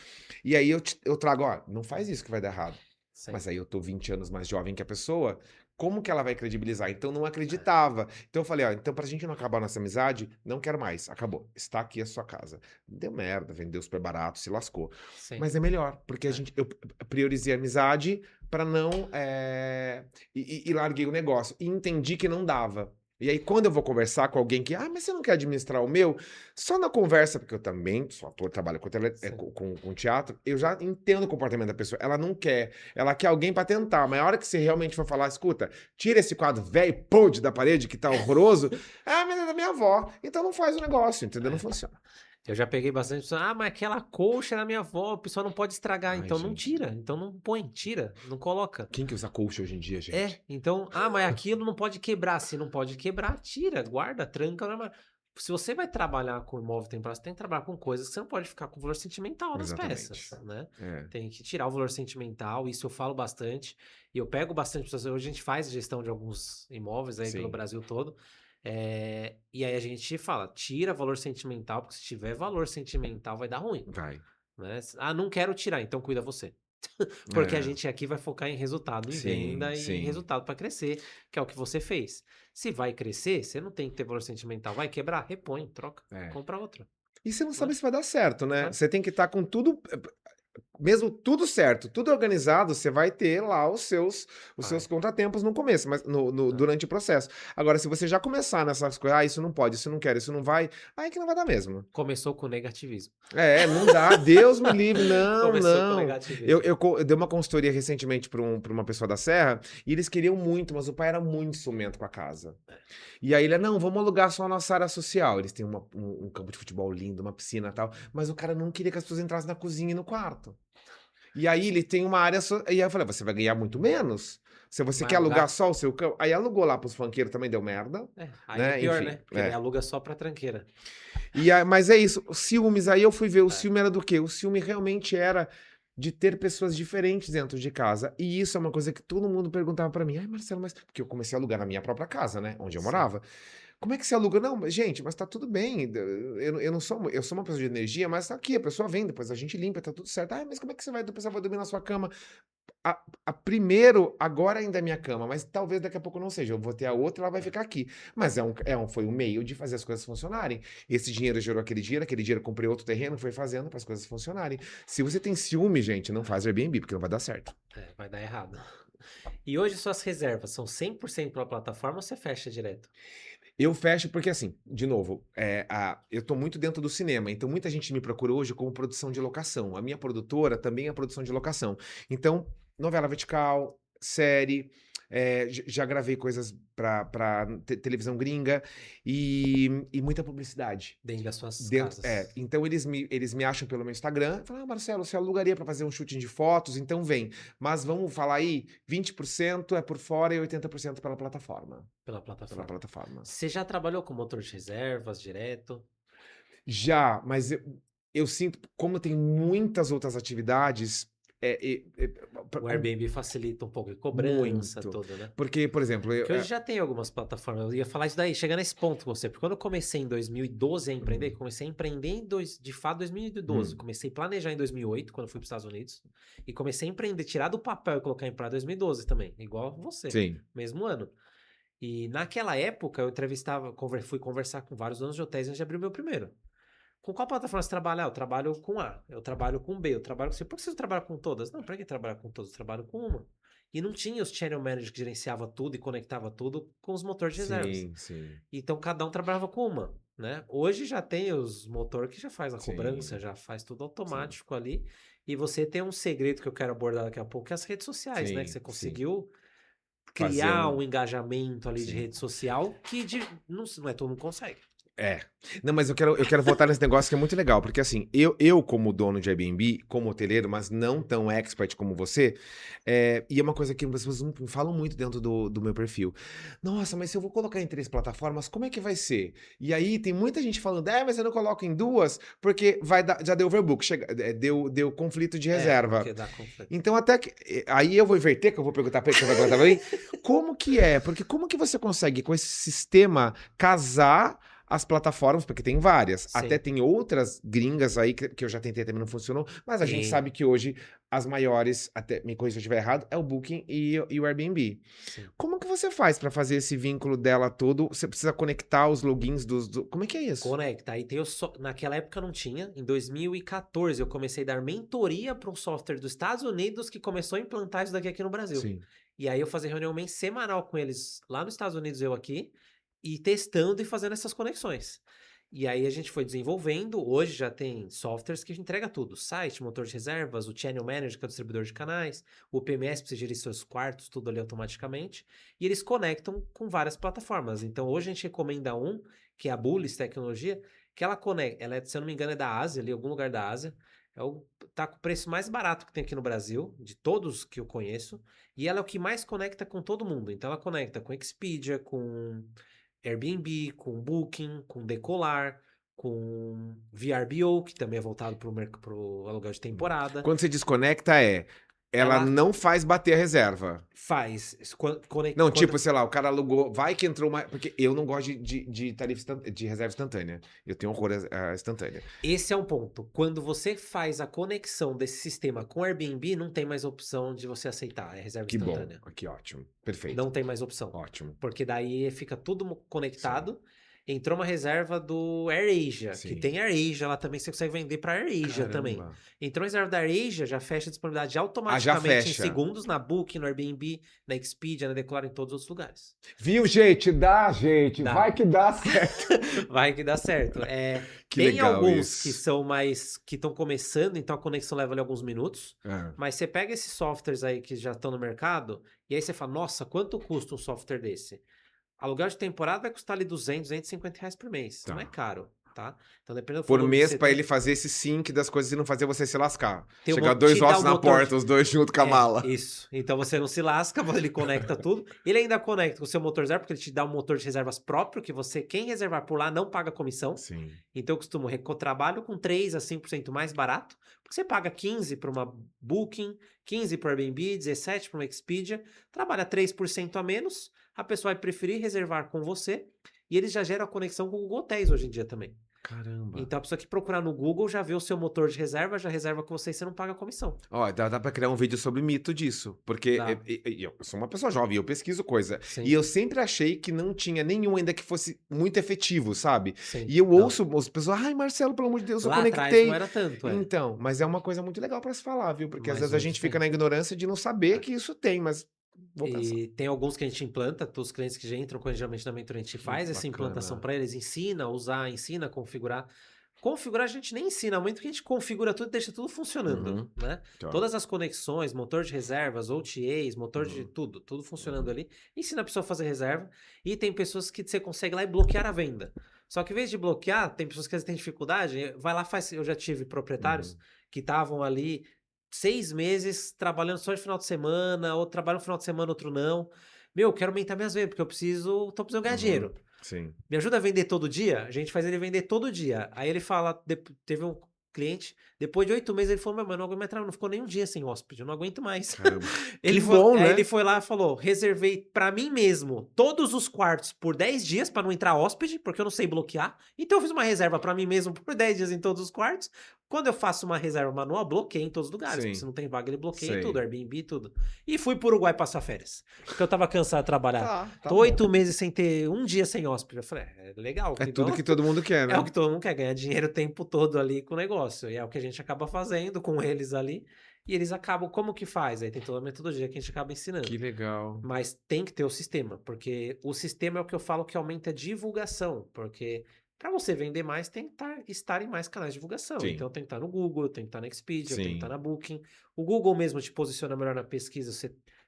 E aí eu trago, não faz isso que vai dar errado. Sei. Mas aí eu tô 20 anos mais jovem que a pessoa, como que ela vai credibilizar? Então não acreditava. Então eu falei, então pra gente não acabar nossa amizade, não quero mais, acabou. Está aqui a sua casa. Deu merda, vendeu super barato, se lascou. Sim. Mas é melhor, porque eu priorizei a amizade pra não... e larguei o negócio. E entendi que não dava. E aí, quando eu vou conversar com alguém que, mas você não quer administrar o meu? Só na conversa, porque eu também sou ator, trabalho com teatro, eu já entendo o comportamento da pessoa. Ela não quer, ela quer alguém pra tentar, mas a hora que você realmente for falar, escuta, tira esse quadro velho, podre da parede, que tá horroroso, mas é da minha avó, então não faz o negócio, entendeu? Não funciona. Eu já peguei bastante pessoa, mas aquela colcha é da minha avó, o pessoal não pode estragar, Ai, então não gente. tira, então não põe, tira, não coloca. Quem que usa colcha hoje em dia, gente? Então, mas aquilo não pode quebrar, se não pode quebrar, tira, guarda, tranca, se você vai trabalhar com imóvel temporário, você tem que trabalhar com coisas que você não pode ficar com valor sentimental nas Exatamente. peças, né? É. Tem que tirar o valor sentimental, isso eu falo bastante, e eu pego bastante pessoas, hoje a gente faz gestão de alguns imóveis aí pelo Sim. Brasil todo, e aí a gente fala, tira valor sentimental, porque se tiver valor sentimental vai dar ruim, Vai. né? Não quero tirar, então cuida você. Porque a É. gente aqui vai focar em resultado, em Sim, venda e em sim. resultado para crescer, que é o que você fez. Se vai crescer, você não tem que ter valor sentimental. Vai quebrar? Repõe, troca, compra outra. E você não sabe se vai dar certo, né? Vai. Você tem que estar com tudo mesmo tudo certo, tudo organizado, você vai ter lá os seus Vai. contratempos no começo, mas durante o processo. Agora, se você já começar nessas coisas, isso não pode, isso não quero, isso não vai, aí que não vai dar mesmo. Começou com negativismo. Não dá, Deus me livre, não, Começou com não. Eu, negativismo. eu, co- eu dei uma consultoria recentemente pra uma pessoa da Serra, e eles queriam muito, mas o pai era muito ciumento com a casa. E aí ele, não, vamos alugar só a nossa área social. Eles têm um campo de futebol lindo, uma piscina e tal, mas o cara não queria que as pessoas entrassem na cozinha e no quarto. E aí ele tem uma área. E aí eu falei, você vai ganhar muito menos. Se você Vai quer alugar alugar? só o seu campo. Aí alugou lá pros funkeiros, também deu merda. Aí é Né? pior, né? Enfim. Porque daí aluga só pra tranqueira. Mas é isso. Os ciúmes, aí eu fui ver, o É. ciúme era do quê? O ciúme realmente era de ter pessoas diferentes dentro de casa. E isso é uma coisa que todo mundo perguntava pra mim. Ai, Marcelo, mas. Porque eu comecei a alugar na minha própria casa, né? Onde eu Sim. morava. Como é que você aluga? Não, gente, mas tá tudo bem. Eu não sou, eu sou uma pessoa de energia, mas tá aqui, a pessoa vem, depois a gente limpa, tá tudo certo. Ah, mas como é que você vai? Depois você vai dormir na sua cama. Primeiro, agora ainda é minha cama, mas talvez daqui a pouco não seja. Eu vou ter a outra, ela vai ficar aqui. Mas foi um meio de fazer as coisas funcionarem. Esse dinheiro gerou aquele dinheiro comprei outro terreno, foi fazendo para as coisas funcionarem. Se você tem ciúme, gente, não faz Airbnb, porque não vai dar certo. Vai dar errado. E hoje suas reservas são 100% pela plataforma ou você fecha direto? Eu fecho porque, assim, de novo, eu tô muito dentro do cinema, então muita gente me procura hoje como produção de locação. A minha produtora também é produção de locação. Então, novela vertical, série, já gravei coisas pra televisão gringa e muita publicidade. Dentro das suas casas. Então eles me acham pelo meu Instagram, falam, Marcelo, você alugaria para fazer um shooting de fotos, então vem. Mas vamos falar aí, 20% é por fora e 80% pela plataforma. Pela Pela plataforma. plataforma. Você já trabalhou com motor de reservas direto? Já, mas eu sinto, como tem muitas outras atividades, O Airbnb facilita um pouco a cobrança, muito. tudo, né? Porque, por exemplo, Porque hoje já tem algumas plataformas. Eu ia falar isso daí, chegar nesse ponto com você. Porque quando eu comecei em 2012 a empreender, comecei a empreender de fato em 2012. Hum, Comecei a planejar em 2008, quando eu fui para os Estados Unidos. E comecei a empreender, tirar do papel e colocar em prática em 2012 também. Igual você, sim, mesmo ano. E naquela época eu entrevistava, fui conversar com vários donos de hotéis antes de abrir o meu primeiro. Com qual plataforma você trabalha? Eu trabalho com A, eu trabalho com B, eu trabalho com C. Por que você trabalha com todas? Não, para que trabalhar com todas? Eu trabalho com uma. E não tinha os channel managers que gerenciava tudo e conectava tudo com os motores de reservas. sim, sim, Então cada um trabalhava com uma, né? Hoje já tem os motor que já faz a cobrança, sim, já faz tudo sim, automático ali. E você tem um segredo que eu quero abordar daqui a pouco, que é as redes sociais, né? Que sim, você sim. conseguiu Fazer criar um engajamento ali de sim. rede social que não é todo mundo consegue. É. Não, mas eu quero voltar nesse negócio que é muito legal, porque assim, eu como dono de Airbnb, como hoteleiro, mas não tão expert como você, e é uma coisa que as pessoas me falam muito dentro do meu perfil. Nossa, mas se eu vou colocar em 3 plataformas, como é que vai ser? E aí tem muita gente falando, mas eu não coloco em 2, porque vai dar, já deu overbook, deu conflito de reserva. Porque dá conflito. Então até que, aí eu vou inverter, que eu vou perguntar pra ele, você vai perguntar pra mim, como que é? Porque como que você consegue com esse sistema casar as plataformas, porque tem várias. Até Sim. tem outras gringas aí que eu já tentei também não funcionou, mas a gente Tem. sabe que hoje as maiores, até me corrija se eu estiver errado, é o Booking e o Airbnb. Sim. Como que você faz para fazer esse vínculo dela todo? Você precisa conectar os logins como é que é isso? Conecta. Aí tem naquela época não tinha. Em 2014 eu comecei a dar mentoria para um software dos Estados Unidos que começou a implantar isso daqui no Brasil. Sim. E aí eu fazia reunião semanal com eles lá nos Estados Unidos, eu aqui, e testando e fazendo essas conexões. E aí a gente foi desenvolvendo. Hoje já tem softwares que entrega tudo: site, motor de reservas, o Channel Manager, que é o distribuidor de canais, o PMS para você gerir seus quartos, tudo ali automaticamente. E eles conectam com várias plataformas. Então hoje a gente recomenda um, que é a Bullis Tecnologia, que ela conecta, se eu não me engano, é da Ásia, ali, algum lugar da Ásia. Tá com o preço mais barato que tem aqui no Brasil, de todos que eu conheço. E ela é o que mais conecta com todo mundo. Então ela conecta com Expedia, com Airbnb, com Booking, com Decolar, com VRBO, que também é voltado para o aluguel de temporada. Quando você desconecta, ela Ela não faz bater a reserva. faz. Não, tipo, sei lá, o cara alugou, vai que entrou uma. Porque eu não gosto de tarifa de reserva instantânea. Eu tenho horror a instantânea. Esse é um ponto. Quando você faz a conexão desse sistema com Airbnb, não tem mais opção de você aceitar. É reserva Que bom. instantânea. Que ótimo. Perfeito. Não tem mais opção. Ótimo. Porque daí fica tudo Sim. conectado. entrou uma reserva do AirAsia, que Sim. tem AirAsia lá também, você consegue vender para AirAsia também. Caramba. Entrou a reserva da AirAsia, já fecha a disponibilidade Ah, já automaticamente em fecha. segundos na Booking, no Airbnb, na Expedia, na Declara, em todos os outros lugares. Viu, gente? Dá, gente. Dá. Vai que dá certo. Vai que dá certo. Que Tem legal alguns isso. que são mais, que estão começando, então a conexão leva ali alguns minutos. Ah, Mas você pega esses softwares aí que já estão no mercado, e aí você fala, nossa, quanto custa um software desse? Aluguel de temporada vai custar ali 200, 250 reais por mês. Tá. Não é caro, tá? Então, dependendo do por volume que mês você pra tem, ele fazer esse sync das coisas e não fazer você se lascar. tem Chegar te dois dá ossos um na motor porta, os dois junto com a mala. Isso. Então você não se lasca, ele conecta tudo. Ele ainda conecta com o seu motor reserva, porque ele te dá um motor de reservas próprio, que você, quem reservar por lá, não paga comissão. Sim. Então eu costumo trabalho com 3 a 5% mais barato, porque você paga 15 para uma Booking, 15 para o Airbnb, 17 para uma Expedia, trabalha 3% a menos, a pessoa vai preferir reservar com você, e eles já geram a conexão com o Google Hotels hoje em dia também. Caramba. Então a pessoa que procurar no Google já vê o seu motor de reserva, já reserva com você e você não paga comissão. Ó, dá pra criar um vídeo sobre mito disso. Porque Dá. eu sou uma pessoa jovem, eu pesquiso coisa. Sim. E eu sempre achei que não tinha nenhum ainda que fosse muito efetivo, sabe? Sim. E eu Não. ouço as pessoas, ai, Marcelo, pelo amor de Deus, eu Lá atrás conectei. não era tanto, Então, mas é uma coisa muito legal pra se falar, viu? Porque às Mas vezes a hoje gente tem. fica na ignorância de não saber que isso tem, mas vou pensar. E tem alguns que a gente implanta, os clientes que já entram com geralmente na mentoria, a gente faz essa bacana. implantação para eles, ensina a usar, ensina a configurar. Configurar a gente nem ensina, muito que a gente configura tudo e deixa tudo funcionando, Uhum. né? Tá. Todas as conexões, motor de reservas, OTAs, motor de tudo funcionando ali. Ensina a pessoa a fazer reserva. E tem pessoas que você consegue lá e bloquear a venda. Só que em vez de bloquear, tem pessoas que às vezes têm dificuldade, vai lá, faz. Eu já tive proprietários que estavam ali 6 meses trabalhando só de final de semana, ou trabalham no final de semana, outro não. Meu, eu quero aumentar minhas vendas, porque tô precisando ganhar dinheiro. Sim. Me ajuda a vender todo dia? A gente faz ele vender todo dia. Aí ele fala, teve um cliente, depois de 8 meses ele falou, mas não aguento mais, não ficou nem um dia sem hóspede, eu não aguento mais. Caramba. Ele Que foi, bom, aí né? ele foi lá e falou, reservei pra mim mesmo todos os quartos por 10 dias pra não entrar hóspede, porque eu não sei bloquear. Então eu fiz uma reserva pra mim mesmo por 10 dias em todos os quartos. Quando eu faço uma reserva manual, bloqueei em todos os lugares. Sim. Porque se não tem vaga, ele bloqueia Sei. tudo, Airbnb, tudo. E fui pro Uruguai passar férias. Porque eu tava cansado de trabalhar. Tá Tô bom. 8 meses sem ter um dia sem hóspede. Eu falei, é legal. É então- tudo que todo mundo quer, né? É o que todo mundo quer, ganhar dinheiro o tempo todo ali com o negócio. E é o que a gente acaba fazendo com eles ali. E eles acabam, como que faz? Aí tem toda a metodologia que a gente acaba ensinando. Que legal. Mas tem que ter o sistema, porque o sistema é o que eu falo que aumenta a divulgação. Porque para você vender mais, tem que estar em mais canais de divulgação. Sim. Então tem que estar no Google, tem que estar na Expedia, tem que Sim. estar na Booking. O Google mesmo te posiciona melhor na pesquisa,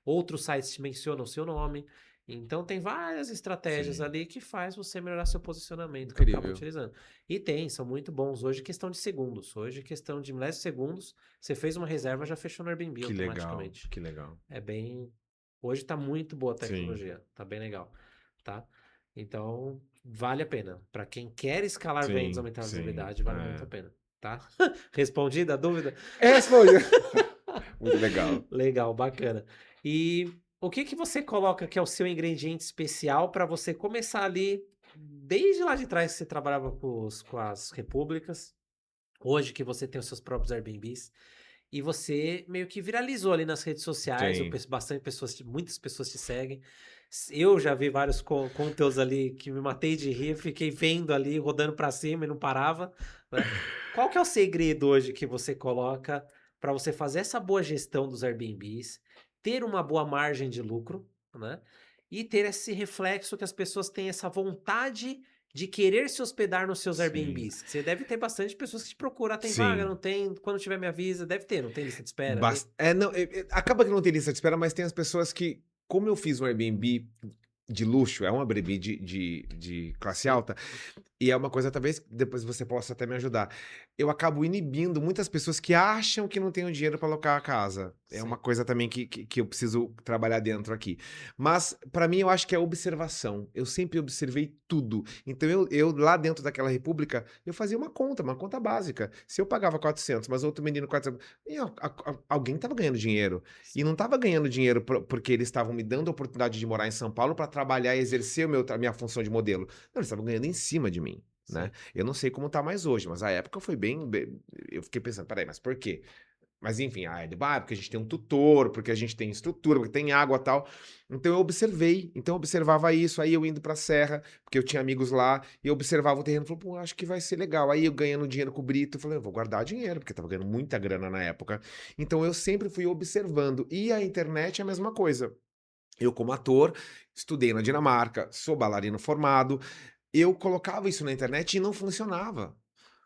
outros sites te mencionam o seu nome. Então tem várias estratégias Sim. ali que faz você melhorar seu posicionamento que eu acabo Incrível. utilizando. E são muito bons. Hoje questão de segundos. Hoje questão de milésimos de segundos. Você fez uma reserva, já fechou no Airbnb Que legal. automaticamente. Que legal. É bem... Hoje tá muito boa a Sim. tecnologia. Tá bem legal. Tá? Então, vale a pena. Para quem quer escalar Sim, vendas, aumentar a sim, visibilidade, vale é. muito a pena. Tá? Respondida a dúvida? Responde. Muito legal. Legal, bacana. E o que você coloca que é o seu ingrediente especial para você começar ali, desde lá de trás que você trabalhava com as repúblicas, hoje que você tem os seus próprios Airbnbs, e você meio que viralizou ali nas redes sociais, Sim. bastante pessoas, muitas pessoas te seguem. Eu já vi vários conteúdos ali que me matei de rir, fiquei vendo ali, rodando para cima e não parava, né? Qual que é o segredo hoje que você coloca para você fazer essa boa gestão dos Airbnbs, ter uma boa margem de lucro, né? E ter esse reflexo que as pessoas têm essa vontade de querer se hospedar nos seus Sim. Airbnbs. Você deve ter bastante pessoas que te procuram. Tem Sim. vaga, não tem? Quando tiver me avisa. Deve ter, não tem lista de espera? ali? Não, acaba que não tem lista de espera, mas tem as pessoas que, como eu fiz um Airbnb de luxo, é um Airbnb de classe Sim. alta, e é uma coisa, talvez depois você possa até me ajudar. Eu acabo inibindo muitas pessoas que acham que não têm o dinheiro para alocar a casa. É Sim. uma coisa também que eu preciso trabalhar dentro aqui. Mas, para mim, eu acho que é observação. Eu sempre observei tudo. Então, eu lá dentro daquela república, eu fazia uma conta básica. Se eu pagava 400, mas outro menino 400... alguém estava ganhando dinheiro. E não estava ganhando dinheiro porque eles estavam me dando a oportunidade de morar em São Paulo para trabalhar e exercer a minha função de modelo. Não, eles estavam ganhando em cima de mim. Né? Sim. Eu não sei como tá mais hoje, mas a época foi bem... Eu fiquei pensando, peraí, mas por quê? Mas enfim, porque a gente tem um tutor, porque a gente tem estrutura, porque tem água e tal. Então eu observei, então eu observava isso, aí eu indo pra serra, porque eu tinha amigos lá, e eu observava o terreno, falei, pô, acho que vai ser legal. Aí eu ganhando dinheiro com o Brito, eu falei, eu vou guardar dinheiro, porque eu tava ganhando muita grana na época. Então eu sempre fui observando. E a internet é a mesma coisa. Eu, como ator, estudei na Dinamarca, sou bailarino formado, eu colocava isso na internet e não funcionava.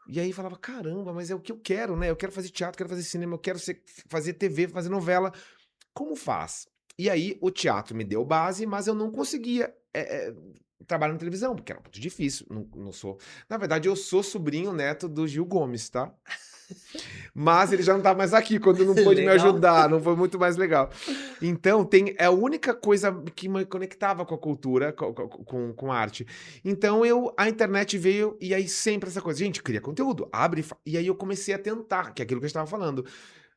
E aí falava, caramba, mas é o que eu quero, né? Eu quero fazer teatro, quero fazer cinema, eu quero fazer TV, fazer novela. Como faz? E aí o teatro me deu base, mas eu não conseguia trabalhar na televisão, porque era muito difícil. Não sou. Na verdade, eu sou sobrinho neto do Gil Gomes, tá? Mas ele já não tá mais aqui quando não pôde me Legal. ajudar, não foi muito mais legal. Então, é a única coisa que me conectava com a cultura, com a arte. Então, a internet veio, e aí sempre essa coisa, gente, cria conteúdo, abre, e aí eu comecei a tentar, que é aquilo que eu estava falando,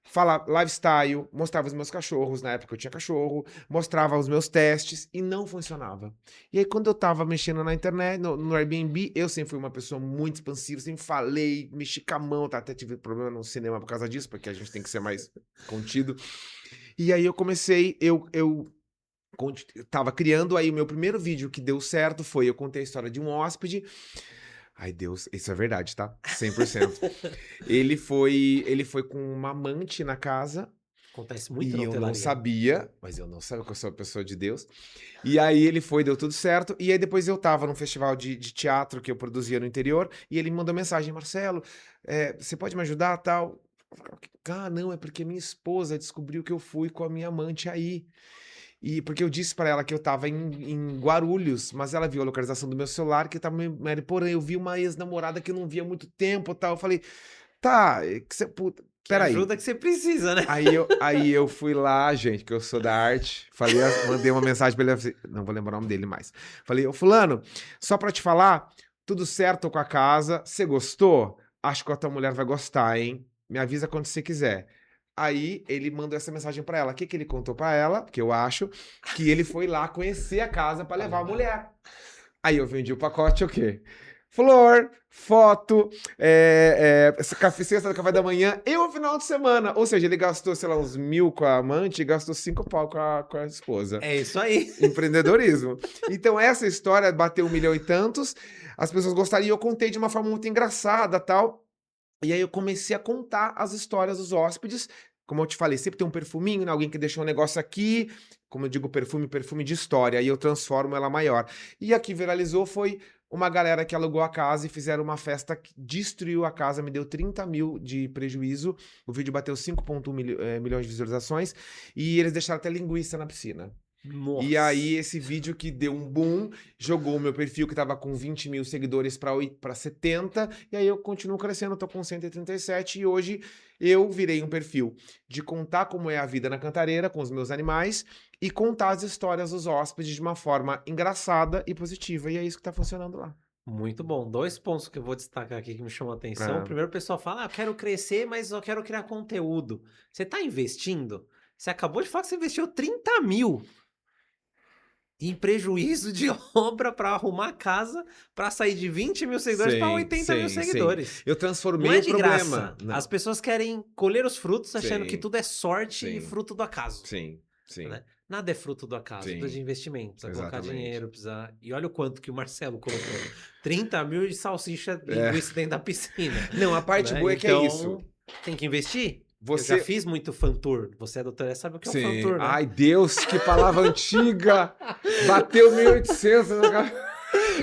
falar lifestyle, mostrava os meus cachorros, na época eu tinha cachorro, mostrava os meus testes e não funcionava. E aí quando eu tava mexendo na internet, no Airbnb, eu sempre fui uma pessoa muito expansiva, sempre falei, mexi com a mão, tá? Até tive problema no cinema por causa disso, porque a gente tem que ser mais contido. E aí eu comecei, eu tava criando, aí o meu primeiro vídeo que deu certo foi, eu contei a história de um hóspede. Ai, Deus, isso é verdade, tá? 100%. Ele foi com uma amante na casa Acontece muito e na eu não hotelaria. sabia, mas eu não sabia que eu sou uma pessoa de Deus. E aí ele foi, deu tudo certo. E aí depois eu tava num festival de teatro que eu produzia no interior e ele me mandou mensagem, Marcelo, você pode me ajudar, tal? Ah, não, é porque minha esposa descobriu que eu fui com a minha amante aí. E porque eu disse pra ela que eu tava em Guarulhos, mas ela viu a localização do meu celular, que eu tava em Mariporã. Eu vi uma ex-namorada que eu não via há muito tempo e tal. Eu falei, tá, puta, Que peraí. ajuda que você precisa, né? Aí eu fui lá, gente, que eu sou da arte. Falei, mandei uma mensagem pra ele, assim, não vou lembrar o nome dele mais. Falei, ô fulano, só pra te falar, tudo certo com a casa, você gostou? Acho que a tua mulher vai gostar, hein? Me avisa quando você quiser. Aí ele mandou essa mensagem pra ela. O que que ele contou pra ela? Porque eu acho que ele foi lá conhecer a casa pra levar a mulher. Aí eu vendi o pacote, o quê? Flor, foto, cesta do café da manhã e o final de semana. Ou seja, ele gastou, sei lá, uns 1.000 com a amante e gastou 5 pau com a esposa. É isso aí. Empreendedorismo. Então, essa história bateu 1 milhão e tantos, as pessoas gostariam, eu contei de uma forma muito engraçada, tal. E aí eu comecei a contar as histórias dos hóspedes. Como eu te falei, sempre tem um perfuminho, né? Alguém que deixou um negócio aqui, como eu digo, perfume de história, aí eu transformo ela maior. E a que viralizou foi uma galera que alugou a casa e fizeram uma festa que destruiu a casa, me deu 30 mil de prejuízo. O vídeo bateu 5,1 milhões de visualizações e eles deixaram até linguiça na piscina. Nossa. E aí, esse vídeo que deu um boom, jogou o meu perfil que tava com 20 mil seguidores pra 70, e aí eu continuo crescendo, tô com 137, e hoje eu virei um perfil de contar como é a vida na Cantareira com os meus animais e contar as histórias dos hóspedes de uma forma engraçada e positiva, e é isso que tá funcionando lá. Muito bom. 2 pontos que eu vou destacar aqui que me chamam a atenção. Ah. Primeiro, o pessoal fala, eu quero crescer, mas eu quero criar conteúdo. Você tá investindo? Você acabou de falar que você investiu 30 mil em prejuízo de obra para arrumar a casa, para sair de 20 mil seguidores para 80 mil seguidores. Eu transformei Não é o de problema. graça. Não. As pessoas querem colher os frutos achando Sim. que tudo é sorte e Sim. fruto do acaso. Sim. Né? Nada é fruto do acaso, Sim. precisa de investimento, precisa colocar Exatamente. dinheiro, precisa... E olha o quanto que o Marcelo colocou. 30 mil de salsicha linguiça dentro da piscina. Não, a parte né? boa é que Então, é isso. Tem que investir. Você... Eu já fiz muito fan tour. Você é doutora, sabe o que é um fan tour, né? Ai, Deus, que palavra antiga! Bateu 1.800 na cabeça.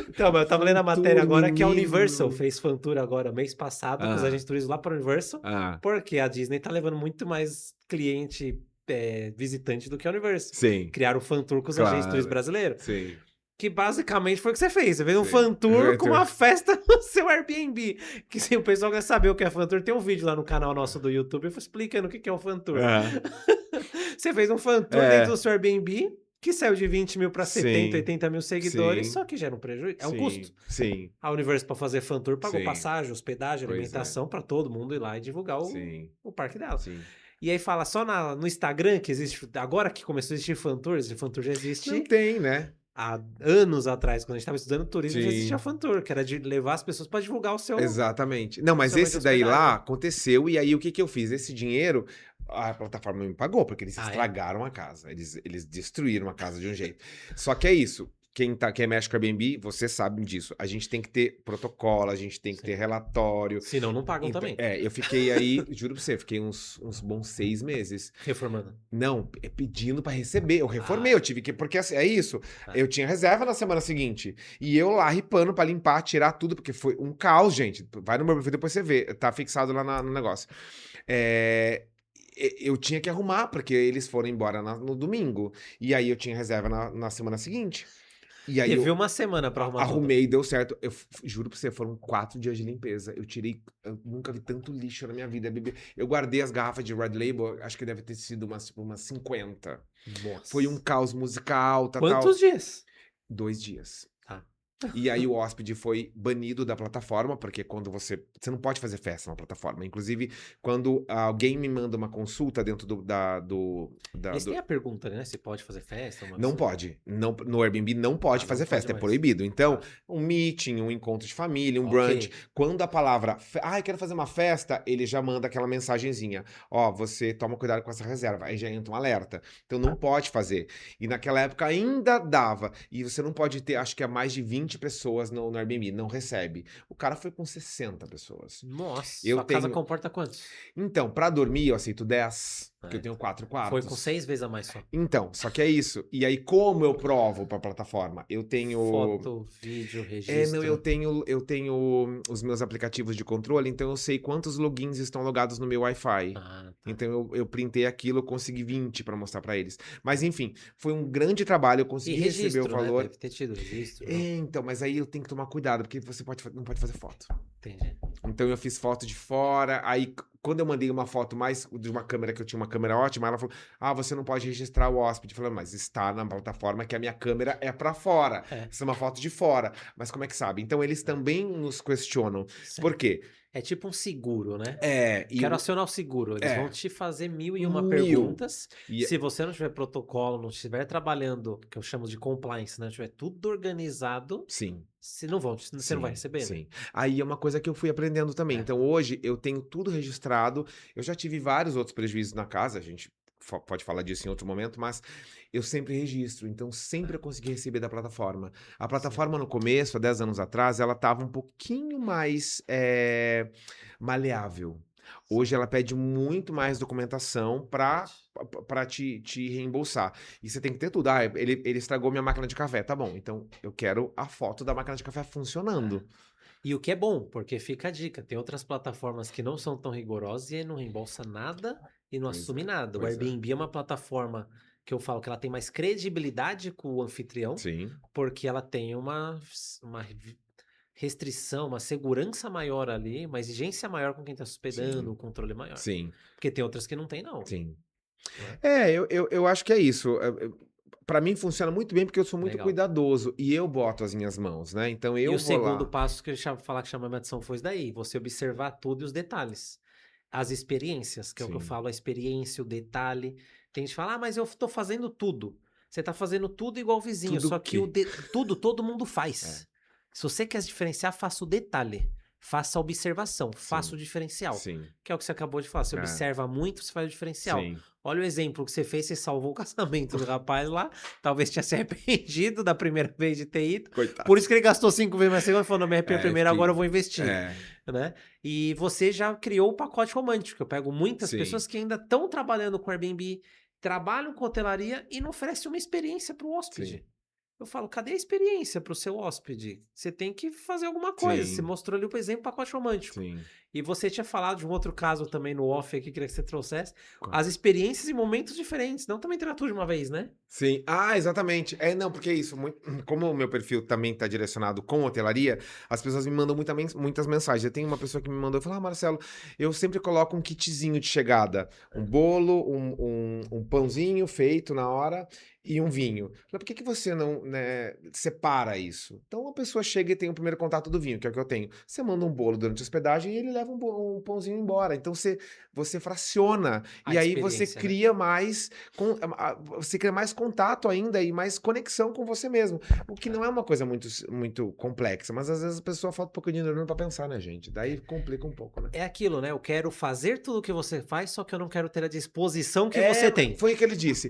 Então, mas eu tava lendo a matéria Fan tour, agora que a menino. Universal fez fan tour agora, mês passado, com os Ah. agentes turísticos lá para Universal, Ah, porque a Disney tá levando muito mais cliente visitante do que a Universal. sim. Criaram o fan tour com os Claro. agentes turísticos brasileiros. Sim. Que basicamente foi o que você fez. Você fez um Sim. fan tour com Então- uma festa no seu Airbnb. Que se o pessoal quer saber o que é fan tour, tem um vídeo lá no canal nosso do YouTube explicando o que é um fan tour. Ah, Você fez um fan tour É. dentro do seu Airbnb, que saiu de 20 mil para Sim. 70, 80 mil seguidores, Sim. só que gera um prejuízo. É um sim, custo. Sim, A Universo, para fazer fan tour, pagou Sim. passagem, hospedagem, Pois é. alimentação para todo mundo ir lá e divulgar sim, o parque dela. sim. E aí fala só no Instagram que existe, agora que começou a existir fan tour, esse fan tour já existe Não tem, né? há anos atrás, quando a gente estava estudando turismo, já Sim. existia a Fantour, que era de levar as pessoas para divulgar o seu... Exatamente. Não, mas Seu meio esse de daí lá hospedagem. aconteceu, e aí o que que eu fiz? Esse dinheiro, a plataforma me pagou, porque eles Ah, é? estragaram a casa. Eles destruíram a casa de um jeito. Só que é isso. Quem mexe com Airbnb, você sabe disso. A gente tem que ter protocolo, a gente tem que Sim. ter relatório. Senão não pagam Então, também. eu fiquei aí, juro pra você, fiquei uns bons 6 meses. Reformando. Não, pedindo pra receber. Eu reformei, Ah. eu tive que. Porque assim, é isso. Ah. Eu tinha reserva na semana seguinte. E eu lá ripando pra limpar, tirar tudo, porque foi um caos, gente. Vai no meu perfil, depois você vê. Tá fixado lá no negócio. Eu tinha que arrumar, porque eles foram embora no domingo. E aí eu tinha reserva na semana seguinte. E aí Teve eu uma semana pra arrumar tudo. arrumei e deu certo. Eu juro pra você, foram 4 dias de limpeza. Eu nunca vi tanto lixo na minha vida. Eu guardei as garrafas de Red Label, acho que deve ter sido umas 50. Nossa. Foi um caos musical, tal. Quantos dias? 2 dias. Tá. E aí o hóspede foi banido da plataforma, porque quando você não pode fazer festa na plataforma. Inclusive, quando alguém me manda uma consulta dentro Eles têm a pergunta, né? Se pode fazer festa? Uma Não assim. pode. Não, no Airbnb não pode Ah, fazer não pode festa, é mais. proibido. Então, Tá. um meeting, um encontro de família, um Ok. brunch. Quando a palavra, quero fazer uma festa, ele já manda aquela mensagenzinha. Ó, você toma cuidado com essa reserva. Aí já entra um alerta. Então não pode fazer. E naquela época ainda dava. E você não pode ter, acho que é mais de 20 pessoas no Airbnb, não recebe. O cara foi com 60 pessoas. Nossa, Eu sua casa tenho- comporta quantos? Então, pra dormir eu aceito 10, porque Ah, eu tenho 4 quartos. Foi com 6 vezes a mais só. Então, só que é isso. E aí, como eu provo pra plataforma? Eu tenho. Foto, vídeo, registro. Não, eu tenho os meus aplicativos de controle, então eu sei quantos logins estão logados no meu Wi-Fi. Ah, tá. Então eu printei aquilo, eu consegui 20 pra mostrar pra eles. Mas enfim, foi um grande trabalho, eu E consegui receber o registro, né? valor. Deve ter tido registro. Não? Então, mas aí eu tenho que tomar cuidado, porque você não pode fazer foto. Entendi. Então eu fiz foto de fora, aí quando eu mandei uma foto mais de uma câmera, que eu tinha uma câmera ótima, ela falou, você não pode registrar o hóspede. Eu falei, mas está na plataforma que a minha câmera é pra fora. É. Essa é uma foto de fora. Mas como é que sabe? Então eles também nos questionam. Certo. Por quê? É tipo um seguro, né? E Quero acionar o seguro. Eles É. vão te fazer 1001 Mil. perguntas. E- Se você não tiver protocolo, não estiver trabalhando, que eu chamo de compliance, né? Não tiver tudo organizado, Sim. você não vai receber, né? Sim. Aí é uma coisa que eu fui aprendendo também. É. Então hoje eu tenho tudo registrado. Eu já tive vários outros prejuízos na casa, a gente pode falar disso em outro momento, mas eu sempre registro. Então sempre eu consegui receber da plataforma. A plataforma no começo, há 10 anos atrás, ela estava um pouquinho mais maleável. Hoje ela pede muito mais documentação para te reembolsar. E você tem que ter tudo. Ele estragou minha máquina de café. Tá bom, então eu quero a foto da máquina de café funcionando. E o que é bom, porque fica a dica. Tem outras plataformas que não são tão rigorosas e aí não reembolsa nada e não Pois assume é, nada. O pois é. Airbnb é uma plataforma que eu falo que ela tem mais credibilidade com o anfitrião, Sim. porque ela tem uma restrição, uma segurança maior ali, uma exigência maior com quem está hospedando, Sim. um controle maior. Sim, Porque tem outras que não tem, não. sim. Né? Eu acho que é isso. Pra mim funciona muito bem porque eu sou muito Legal. cuidadoso e eu boto as minhas mãos, né? Então eu E o vou segundo lá. passo que eu ia falar que chama minha atenção foi isso daí, você observar tudo e os detalhes. As experiências, que é o que eu Sim. falo, a experiência, o detalhe. Tem gente que fala, mas eu tô fazendo tudo. Você tá fazendo tudo igual o vizinho, Tudo só que tudo todo mundo faz. Se você quer se diferenciar, faça o detalhe. Faça a observação, faça o diferencial. Sim, Que é o que você acabou de falar. Você É. observa muito, você faz o diferencial. sim. Olha o exemplo que você fez, você salvou o casamento do rapaz lá. Talvez tinha se arrependido da primeira vez de ter ido. Coitado. Por isso que ele gastou 5 vezes mais segunda e falou, não me arrependo primeiro, fiquei- agora eu vou investir. É, Né? E você já criou o pacote romântico. Eu pego muitas Sim. pessoas que ainda estão trabalhando com Airbnb, trabalham com hotelaria e não oferecem uma experiência para o hóspede. Sim. Eu falo, cadê a experiência para o seu hóspede? Você tem que fazer alguma coisa. Sim. Você mostrou ali, por exemplo, pacote romântico. sim. E você tinha falado de um outro caso também no off aqui, queria que você trouxesse. Qual? As experiências em momentos diferentes. Não também terá tudo de uma vez, né? Sim. Exatamente. Não, porque é isso. Como o meu perfil também está direcionado com hotelaria, as pessoas me mandam muitas mensagens. Eu tenho uma pessoa que me mandou e falou: Marcelo, eu sempre coloco um kitzinho de chegada. Um bolo, um pãozinho feito na hora. e um vinho. Falei, por que que você não, né, separa isso? Então a pessoa chega e tem o primeiro contato do vinho, que é o que eu tenho. Você manda um bolo durante a hospedagem e ele leva um pãozinho embora. Então você fraciona A e aí você experiência, né? cria mais você cria mais contato ainda e mais conexão com você mesmo. O que não é uma coisa muito complexa, mas às vezes a pessoa falta um pouco de neurônio para pensar, né, gente? Daí complica um pouco, né? É aquilo, né? Eu quero fazer tudo o que você faz, só que eu não quero ter a disposição que você tem. Foi o que ele disse.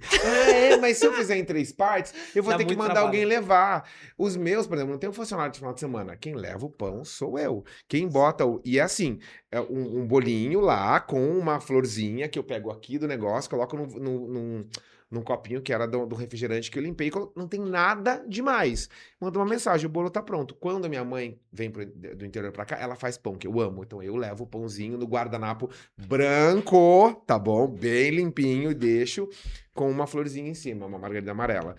Mas se eu fizer em 3 partes, eu vou Dá ter que muito mandar trabalho. alguém levar. Os meus, por exemplo, não tem um funcionário de final de semana. Quem leva o pão sou eu. Quem bota o. E é assim, é um bolinho lá com uma florzinha que eu pego aqui do negócio, coloco num copinho que era do refrigerante que eu limpei. Não tem nada demais. Manda uma mensagem, o bolo tá pronto. Quando a minha mãe vem do interior pra cá, ela faz pão, que eu amo. Então eu levo o pãozinho no guardanapo branco, tá bom? Bem limpinho e deixo com uma florzinha em cima, uma margarida amarela.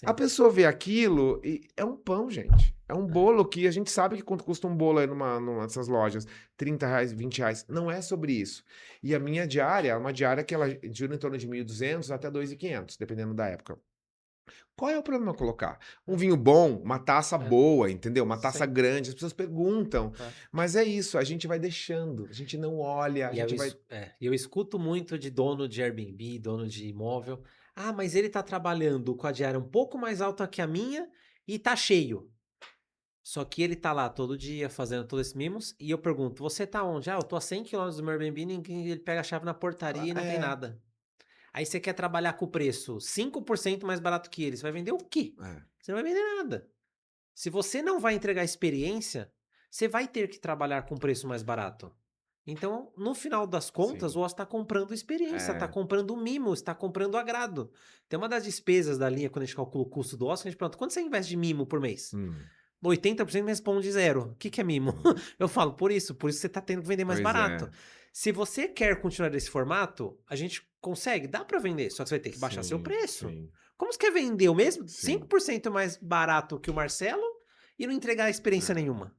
A Sim. pessoa vê aquilo e é um pão, gente. É um bolo que a gente sabe que quanto custa um bolo aí numa dessas lojas. R$ 30, R$ 20. Não é sobre isso. E a minha diária é uma diária que ela gira em torno de 1.200 até 2.500, dependendo da época. Qual é o problema colocar? Um vinho bom, uma taça É. boa, entendeu? Uma taça Sim. grande. As pessoas perguntam. É. Mas é isso, a gente vai deixando. A gente não olha, a E gente vai... eu escuto muito de dono de Airbnb, dono de imóvel. Ah, mas ele tá trabalhando com a diária um pouco mais alta que a minha e tá cheio. Só que ele tá lá todo dia fazendo todos esses mimos. E eu pergunto, você tá onde? Ah, eu tô a 100 km do meu Airbnb, ninguém, ele pega a chave na portaria e não tem É, nada. Aí você quer trabalhar com o preço 5% mais barato que ele. Você vai vender o quê? é. Você não vai vender nada. Se você não vai entregar experiência, você vai ter que trabalhar com preço mais barato. Então, no final das contas, Sim. o Oz está comprando experiência, está É. comprando mimo, está comprando agrado. Tem uma das despesas da linha, quando a gente calcula o custo do Oz, que a gente pergunta, quanto você investe de mimo por mês? Hum, 80% responde zero. O que é mimo? hum. Eu falo, por isso você está tendo que vender mais Pois barato. é. Se você quer continuar desse formato, a gente consegue, dá para vender, só que você vai ter que baixar seu Sim, preço. sim, Como você quer vender o mesmo? sim. 5% mais barato que o Marcelo e não entregar experiência É. nenhuma.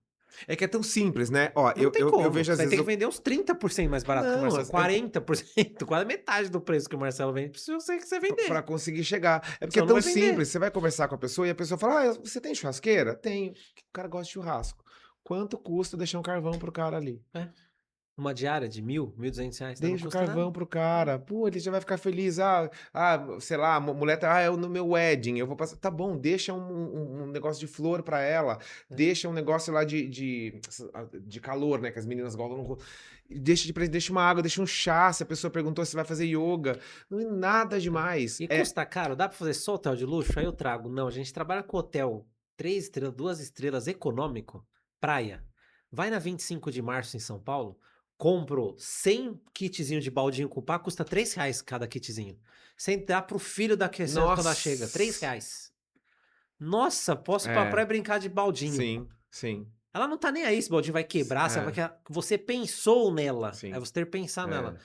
É que é tão simples, né? Ó, Não tem eu como. vejo Você às vai ter vezes... que vender uns 30% mais barato que o Não, Marcelo. 40%, quase metade do preço que o Marcelo vende, se você quiser vender. Pra conseguir chegar. É porque Senão é não tão vai vender. simples. Você vai conversar com a pessoa e a pessoa fala: Ah, você tem churrasqueira? Tenho. O cara gosta de churrasco. Quanto custa deixar um carvão pro cara ali? Uma diária de R$ 1.000, R$ 1.200, não Deixa o custa carvão nada. pro cara. Pô, ele já vai ficar feliz. Sei lá, a mulher tá, é no meu wedding, eu vou passar. Tá bom, deixa um negócio de flor pra ela. É. Deixa um negócio lá de calor, né? Que as meninas gostam. Deixa de presente, deixa uma água, deixa um chá. Se a pessoa perguntou se vai fazer yoga. Não é nada demais. E custa caro? Dá pra fazer só hotel de luxo? Aí eu trago. Não, a gente trabalha com hotel 3 estrelas, 2 estrelas, econômico, praia. Vai na 25 de março em São Paulo, compro 100 kitzinho de baldinho com pá, custa R$ 3 cada kitzinho. Sem dar pro filho da criança quando ela chega, R$ 3. Nossa. Nossa, posso ir pra É, praia brincar de baldinho. sim, sim, Ela não tá nem aí se o baldinho vai quebrar, se ela vai é, você pensou nela. É sim, você ter que pensar nela. é,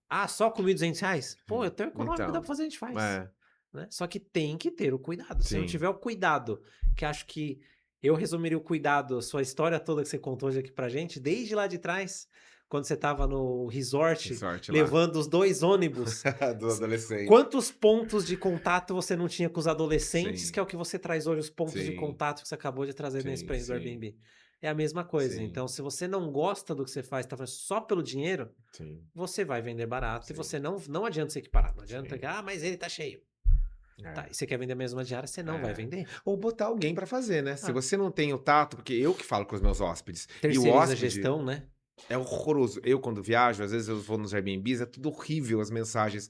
Ah, só com R$ 1.200? Pô, sim. hotel econômico dá pra Então, fazer, a gente faz. é, Né? Só que tem que ter o cuidado. Se não sim. tiver o cuidado, que acho que eu resumiria o cuidado, a sua história toda que você contou hoje aqui pra gente, desde lá de trás, quando você tava no resort, Sorte lá. levando os 2 ônibus. Do adolescente. Quantos pontos de contato você não tinha com os adolescentes, Sim. que é o que você traz hoje, os pontos de Sim. contato que você acabou de trazer na Sim, experiência do sim. Airbnb. É a mesma coisa. Sim. Então, se você não gosta do que você faz, tá fazendo só pelo dinheiro, Sim. você vai vender barato e Sim. você não adianta você equiparar. Não adianta Sim. que, mas ele tá cheio. É. Tá, e você quer vender mesmo uma diária, você não vai vender. Ou botar alguém pra fazer, né? Se Ah. você não tem o tato, porque eu que falo com os meus hóspedes. E o Terceiriza a hóspede gestão, né? é horroroso. Eu, quando viajo, às vezes eu vou nos Airbnbs, é tudo horrível as mensagens.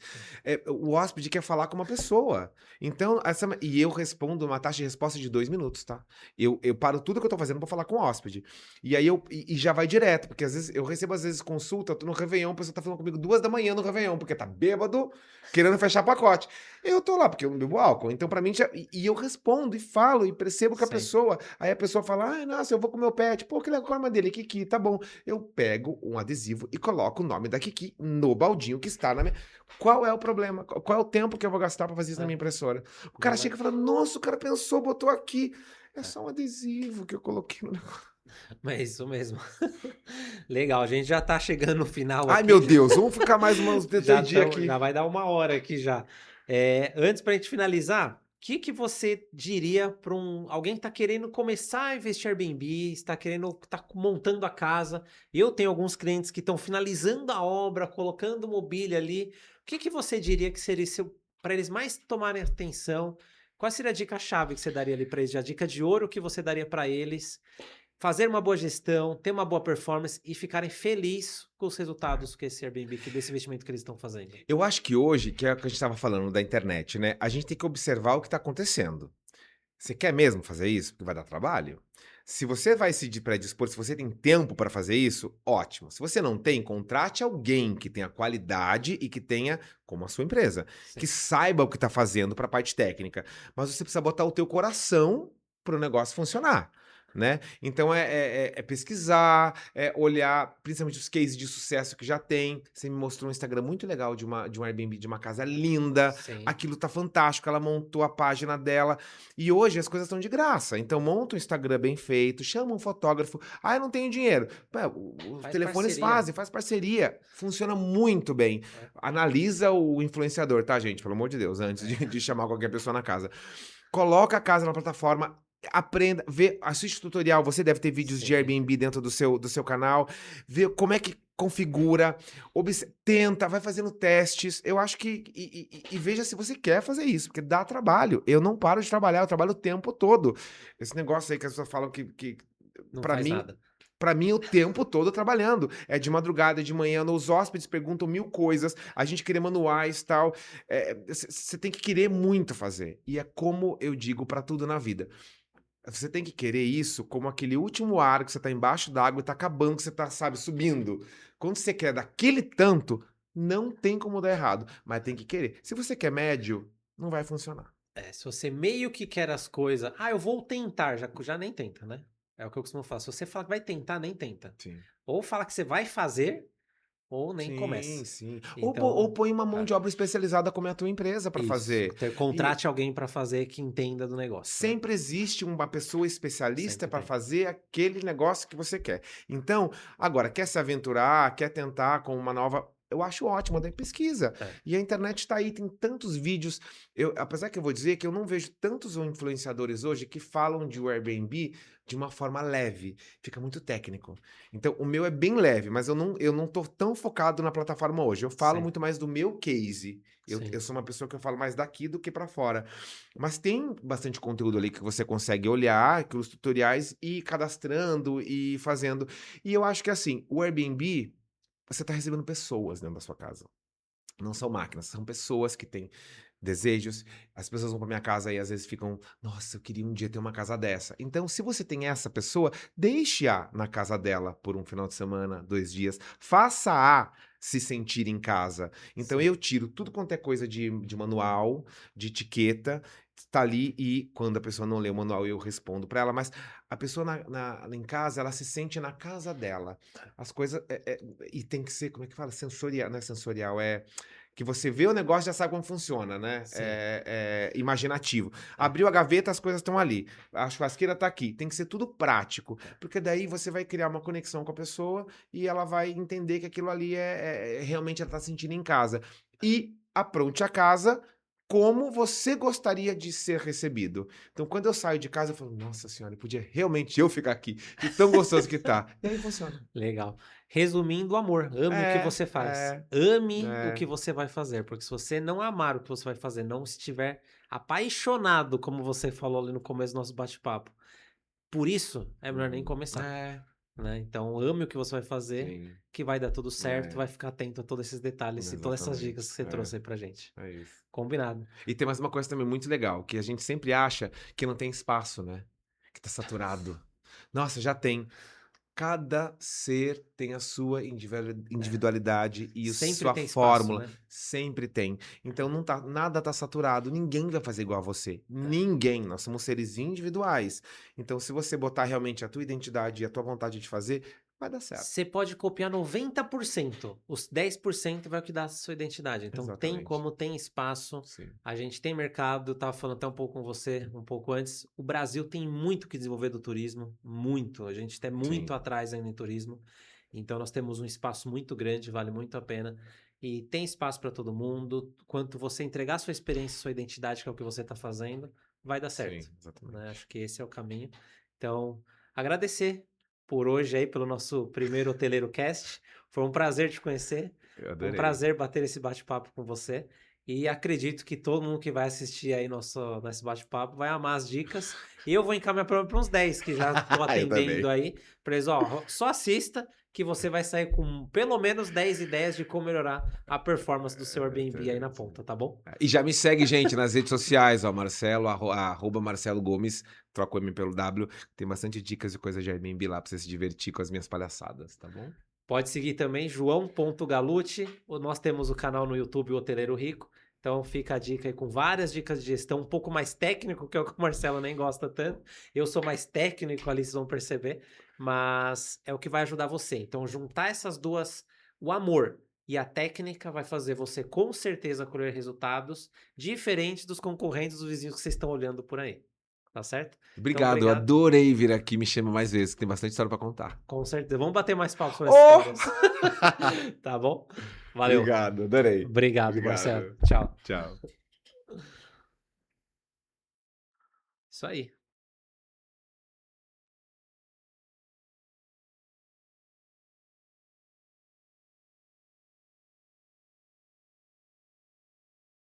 O hóspede quer falar com uma pessoa. Então, e eu respondo uma taxa de resposta de 2 minutos, tá? Eu paro tudo que eu tô fazendo pra falar com o hóspede. E aí e já vai direto, porque às vezes eu recebo consulta, eu tô no Réveillon, a pessoa tá falando comigo 2 da manhã no Réveillon, porque tá bêbado, querendo fechar pacote. Eu tô lá, porque eu não bebo álcool. Então, pra mim, e eu respondo e falo e percebo que a Sim. pessoa. Aí a pessoa fala: nossa, eu vou com o meu pet. Pô, que legal a forma dele, Kiki, tá bom. Eu pego um adesivo e coloco o nome da Kiki no baldinho que está na minha. Qual é o problema? Qual é o tempo que eu vou gastar pra fazer isso na minha impressora? O cara chega e fala: nossa, o cara pensou, botou aqui. É só um adesivo que eu coloquei no negócio. Mas isso mesmo. Legal, a gente já tá chegando no final Ai, aqui. meu Deus, vamos ficar mais uns Já dias aqui. vai dar 1 hora aqui já. Antes pra gente finalizar, o que você diria para alguém que está querendo começar a investir em Airbnb, tá montando a casa? Eu tenho alguns clientes que estão finalizando a obra, colocando mobília ali. O que você diria que seria para eles mais tomarem atenção? Qual seria a dica-chave que você daria ali para eles? A dica de ouro que você daria para eles? Fazer uma boa gestão, ter uma boa performance e ficarem felizes com os resultados que esse Airbnb, desse investimento que eles estão fazendo. Eu acho que hoje, que é o que a gente estava falando da internet, né? A gente tem que observar o que está acontecendo. Você quer mesmo fazer isso? Porque vai dar trabalho? Se você vai se predispor, se você tem tempo para fazer isso, ótimo. Se você não tem, contrate alguém que tenha qualidade e que tenha, como a sua empresa, Sim. que saiba o que está fazendo para a parte técnica. Mas você precisa botar o teu coração para o negócio funcionar. Né? Então é pesquisar, é olhar principalmente os cases de sucesso que já tem. Você me mostrou um Instagram muito legal de um Airbnb de uma casa linda. Sim. Aquilo tá fantástico. Ela montou a página dela. E hoje as coisas estão de graça. Então monta um Instagram bem feito, chama um fotógrafo. Ah, eu não tenho dinheiro. Pô, os Faz telefones parceria. faz parceria. Funciona muito bem. É. Analisa o influenciador, tá, gente? Pelo amor de Deus, antes de chamar qualquer pessoa na casa. Coloca a casa na plataforma. Aprenda, assiste tutorial. Você deve ter vídeos de Sim. Airbnb dentro do seu canal. Vê como é que configura, tenta, vai fazendo testes. Eu acho que. E veja se você quer fazer isso, porque dá trabalho. Eu não paro de trabalhar, eu trabalho o tempo todo. Esse negócio aí que as pessoas falam que Não para faz mim. nada. Pra mim, o tempo todo trabalhando. É de madrugada, é de manhã, os hóspedes perguntam 1000 coisas, a gente querer manuais e tal. Você tem que querer muito fazer. E é como eu digo pra tudo na vida. Você tem que querer isso como aquele último ar que você tá embaixo d'água e tá acabando, que você tá, sabe, subindo. Quando você quer daquele tanto, não tem como dar errado, mas tem que querer. Se você quer médio, não vai funcionar. Se você meio que quer as coisas, eu vou tentar, já nem tenta, né? É o que eu costumo falar. Se você fala que vai tentar, nem tenta. Sim. Ou fala que você vai fazer, ou nem Sim, começa. sim. Ou Então, põe uma mão de obra especializada como é a tua empresa para isso. fazer. E Contrate alguém para fazer que entenda do negócio, né? sempre existe uma pessoa especialista Sempre para tem. fazer aquele negócio que você quer. Então, agora, quer se aventurar, quer tentar com uma nova. Eu acho ótimo, daí pesquisa. É. E a internet está aí, tem tantos vídeos. Apesar que eu vou dizer que eu não vejo tantos influenciadores hoje que falam de Airbnb de uma forma leve. Fica muito técnico. Então, o meu é bem leve, mas eu não tô tão focado na plataforma hoje. Eu falo Sim. muito mais do meu case. Sim. Eu sou uma pessoa que eu falo mais daqui do que para fora. Mas tem bastante conteúdo ali que você consegue olhar, que os tutoriais, e ir cadastrando e fazendo. E eu acho que assim, o Airbnb, você está recebendo pessoas dentro da sua casa. Não são máquinas, são pessoas que têm desejos. As pessoas vão para minha casa e às vezes ficam, nossa, eu queria um dia ter uma casa dessa. Então, se você tem essa pessoa, deixe-a na casa dela por um final de semana, 2 dias. Faça-a se sentir em casa. Então, Sim. eu tiro tudo quanto é coisa de manual, de etiqueta, tá ali e quando a pessoa não lê o manual eu respondo para ela, mas a pessoa em casa, ela se sente na casa dela. As coisas, e tem que ser, como é que fala? Sensorial, não é sensorial, que você vê o negócio e já sabe como funciona, né? Sim. É imaginativo. Abriu a gaveta, as coisas estão ali. A churrasqueira tá aqui. Tem que ser tudo prático. Porque daí você vai criar uma conexão com a pessoa e ela vai entender que aquilo ali realmente ela tá sentindo em casa. E apronte a casa como você gostaria de ser recebido. Então, quando eu saio de casa, eu falo, nossa senhora, podia realmente eu ficar aqui. De tão gostoso que tá. E aí funciona. Legal. Resumindo, amor. Ame o que você faz. Ame o que você vai fazer. Porque se você não amar o que você vai fazer, não estiver apaixonado, como você falou ali no começo do nosso bate-papo, por isso é melhor nem começar. Né? Então, ame o que você vai fazer, Sim. que vai dar tudo certo, É. vai ficar atento a todos esses detalhes e todas essas Exatamente. dicas que você trouxe aí pra gente. É isso. Combinado. E tem mais uma coisa também muito legal, que a gente sempre acha que não tem espaço, né? Que tá saturado. Nossa, já tem. Cada ser tem a sua individualidade e Sempre sua tem espaço, fórmula. né? Sempre tem. Então nada tá saturado. Ninguém vai fazer igual a você. Ninguém. Nós somos seres individuais. Então, se você botar realmente a tua identidade e a tua vontade de fazer, vai dar certo. Você pode copiar 90%, os 10% vai o que dá a sua identidade. Então tem Exatamente. como, tem espaço, Sim. a gente tem mercado, eu tava falando até um pouco com você, um pouco antes, o Brasil tem muito que desenvolver do turismo, muito, a gente está muito Sim. atrás ainda em turismo, então nós temos um espaço muito grande, vale muito a pena. e tem espaço para todo mundo. Quanto você entregar sua experiência, sua identidade, que é o que você está fazendo, vai dar certo. Sim, exatamente. Né? Acho que esse é o caminho. Então, agradecer por hoje aí, pelo nosso primeiro Hoteleiro Cast. Foi um prazer te conhecer. Eu Foi um adorei. prazer bater esse bate-papo com você. E acredito que todo mundo que vai assistir aí nosso bate-papo vai amar as dicas. E eu vou encaminhar para uns 10 que já estou atendendo aí. Para eles, ó, só assista que você vai sair com pelo menos 10 ideias de como melhorar a performance do seu Airbnb aí na ponta, tá bom? E já me segue, gente, nas redes sociais, ó, Marcelo, arroba Marcelo Gomes, troca o M pelo W. Tem bastante dicas e coisas de Airbnb lá pra você se divertir com as minhas palhaçadas, tá bom? Pode seguir também, João.Galucci. Nós temos o canal no YouTube, o Hoteleiro Rico. Então fica a dica aí com várias dicas de gestão, um pouco mais técnico, que é o que o Marcelo nem gosta tanto. Eu sou mais técnico ali, vocês vão perceber. Mas é o que vai ajudar você. Então juntar essas duas, o amor e a técnica vai fazer você com certeza colher resultados diferentes dos concorrentes, dos vizinhos que vocês estão olhando por aí. Tá certo? Obrigado, eu adorei vir aqui, me chama mais vezes, que tem bastante história pra contar. Com certeza. Vamos bater mais papo sobre essas histórias. Tá bom? Valeu. Obrigado, adorei. Obrigado, Marcelo. Tchau. Tchau. Isso aí.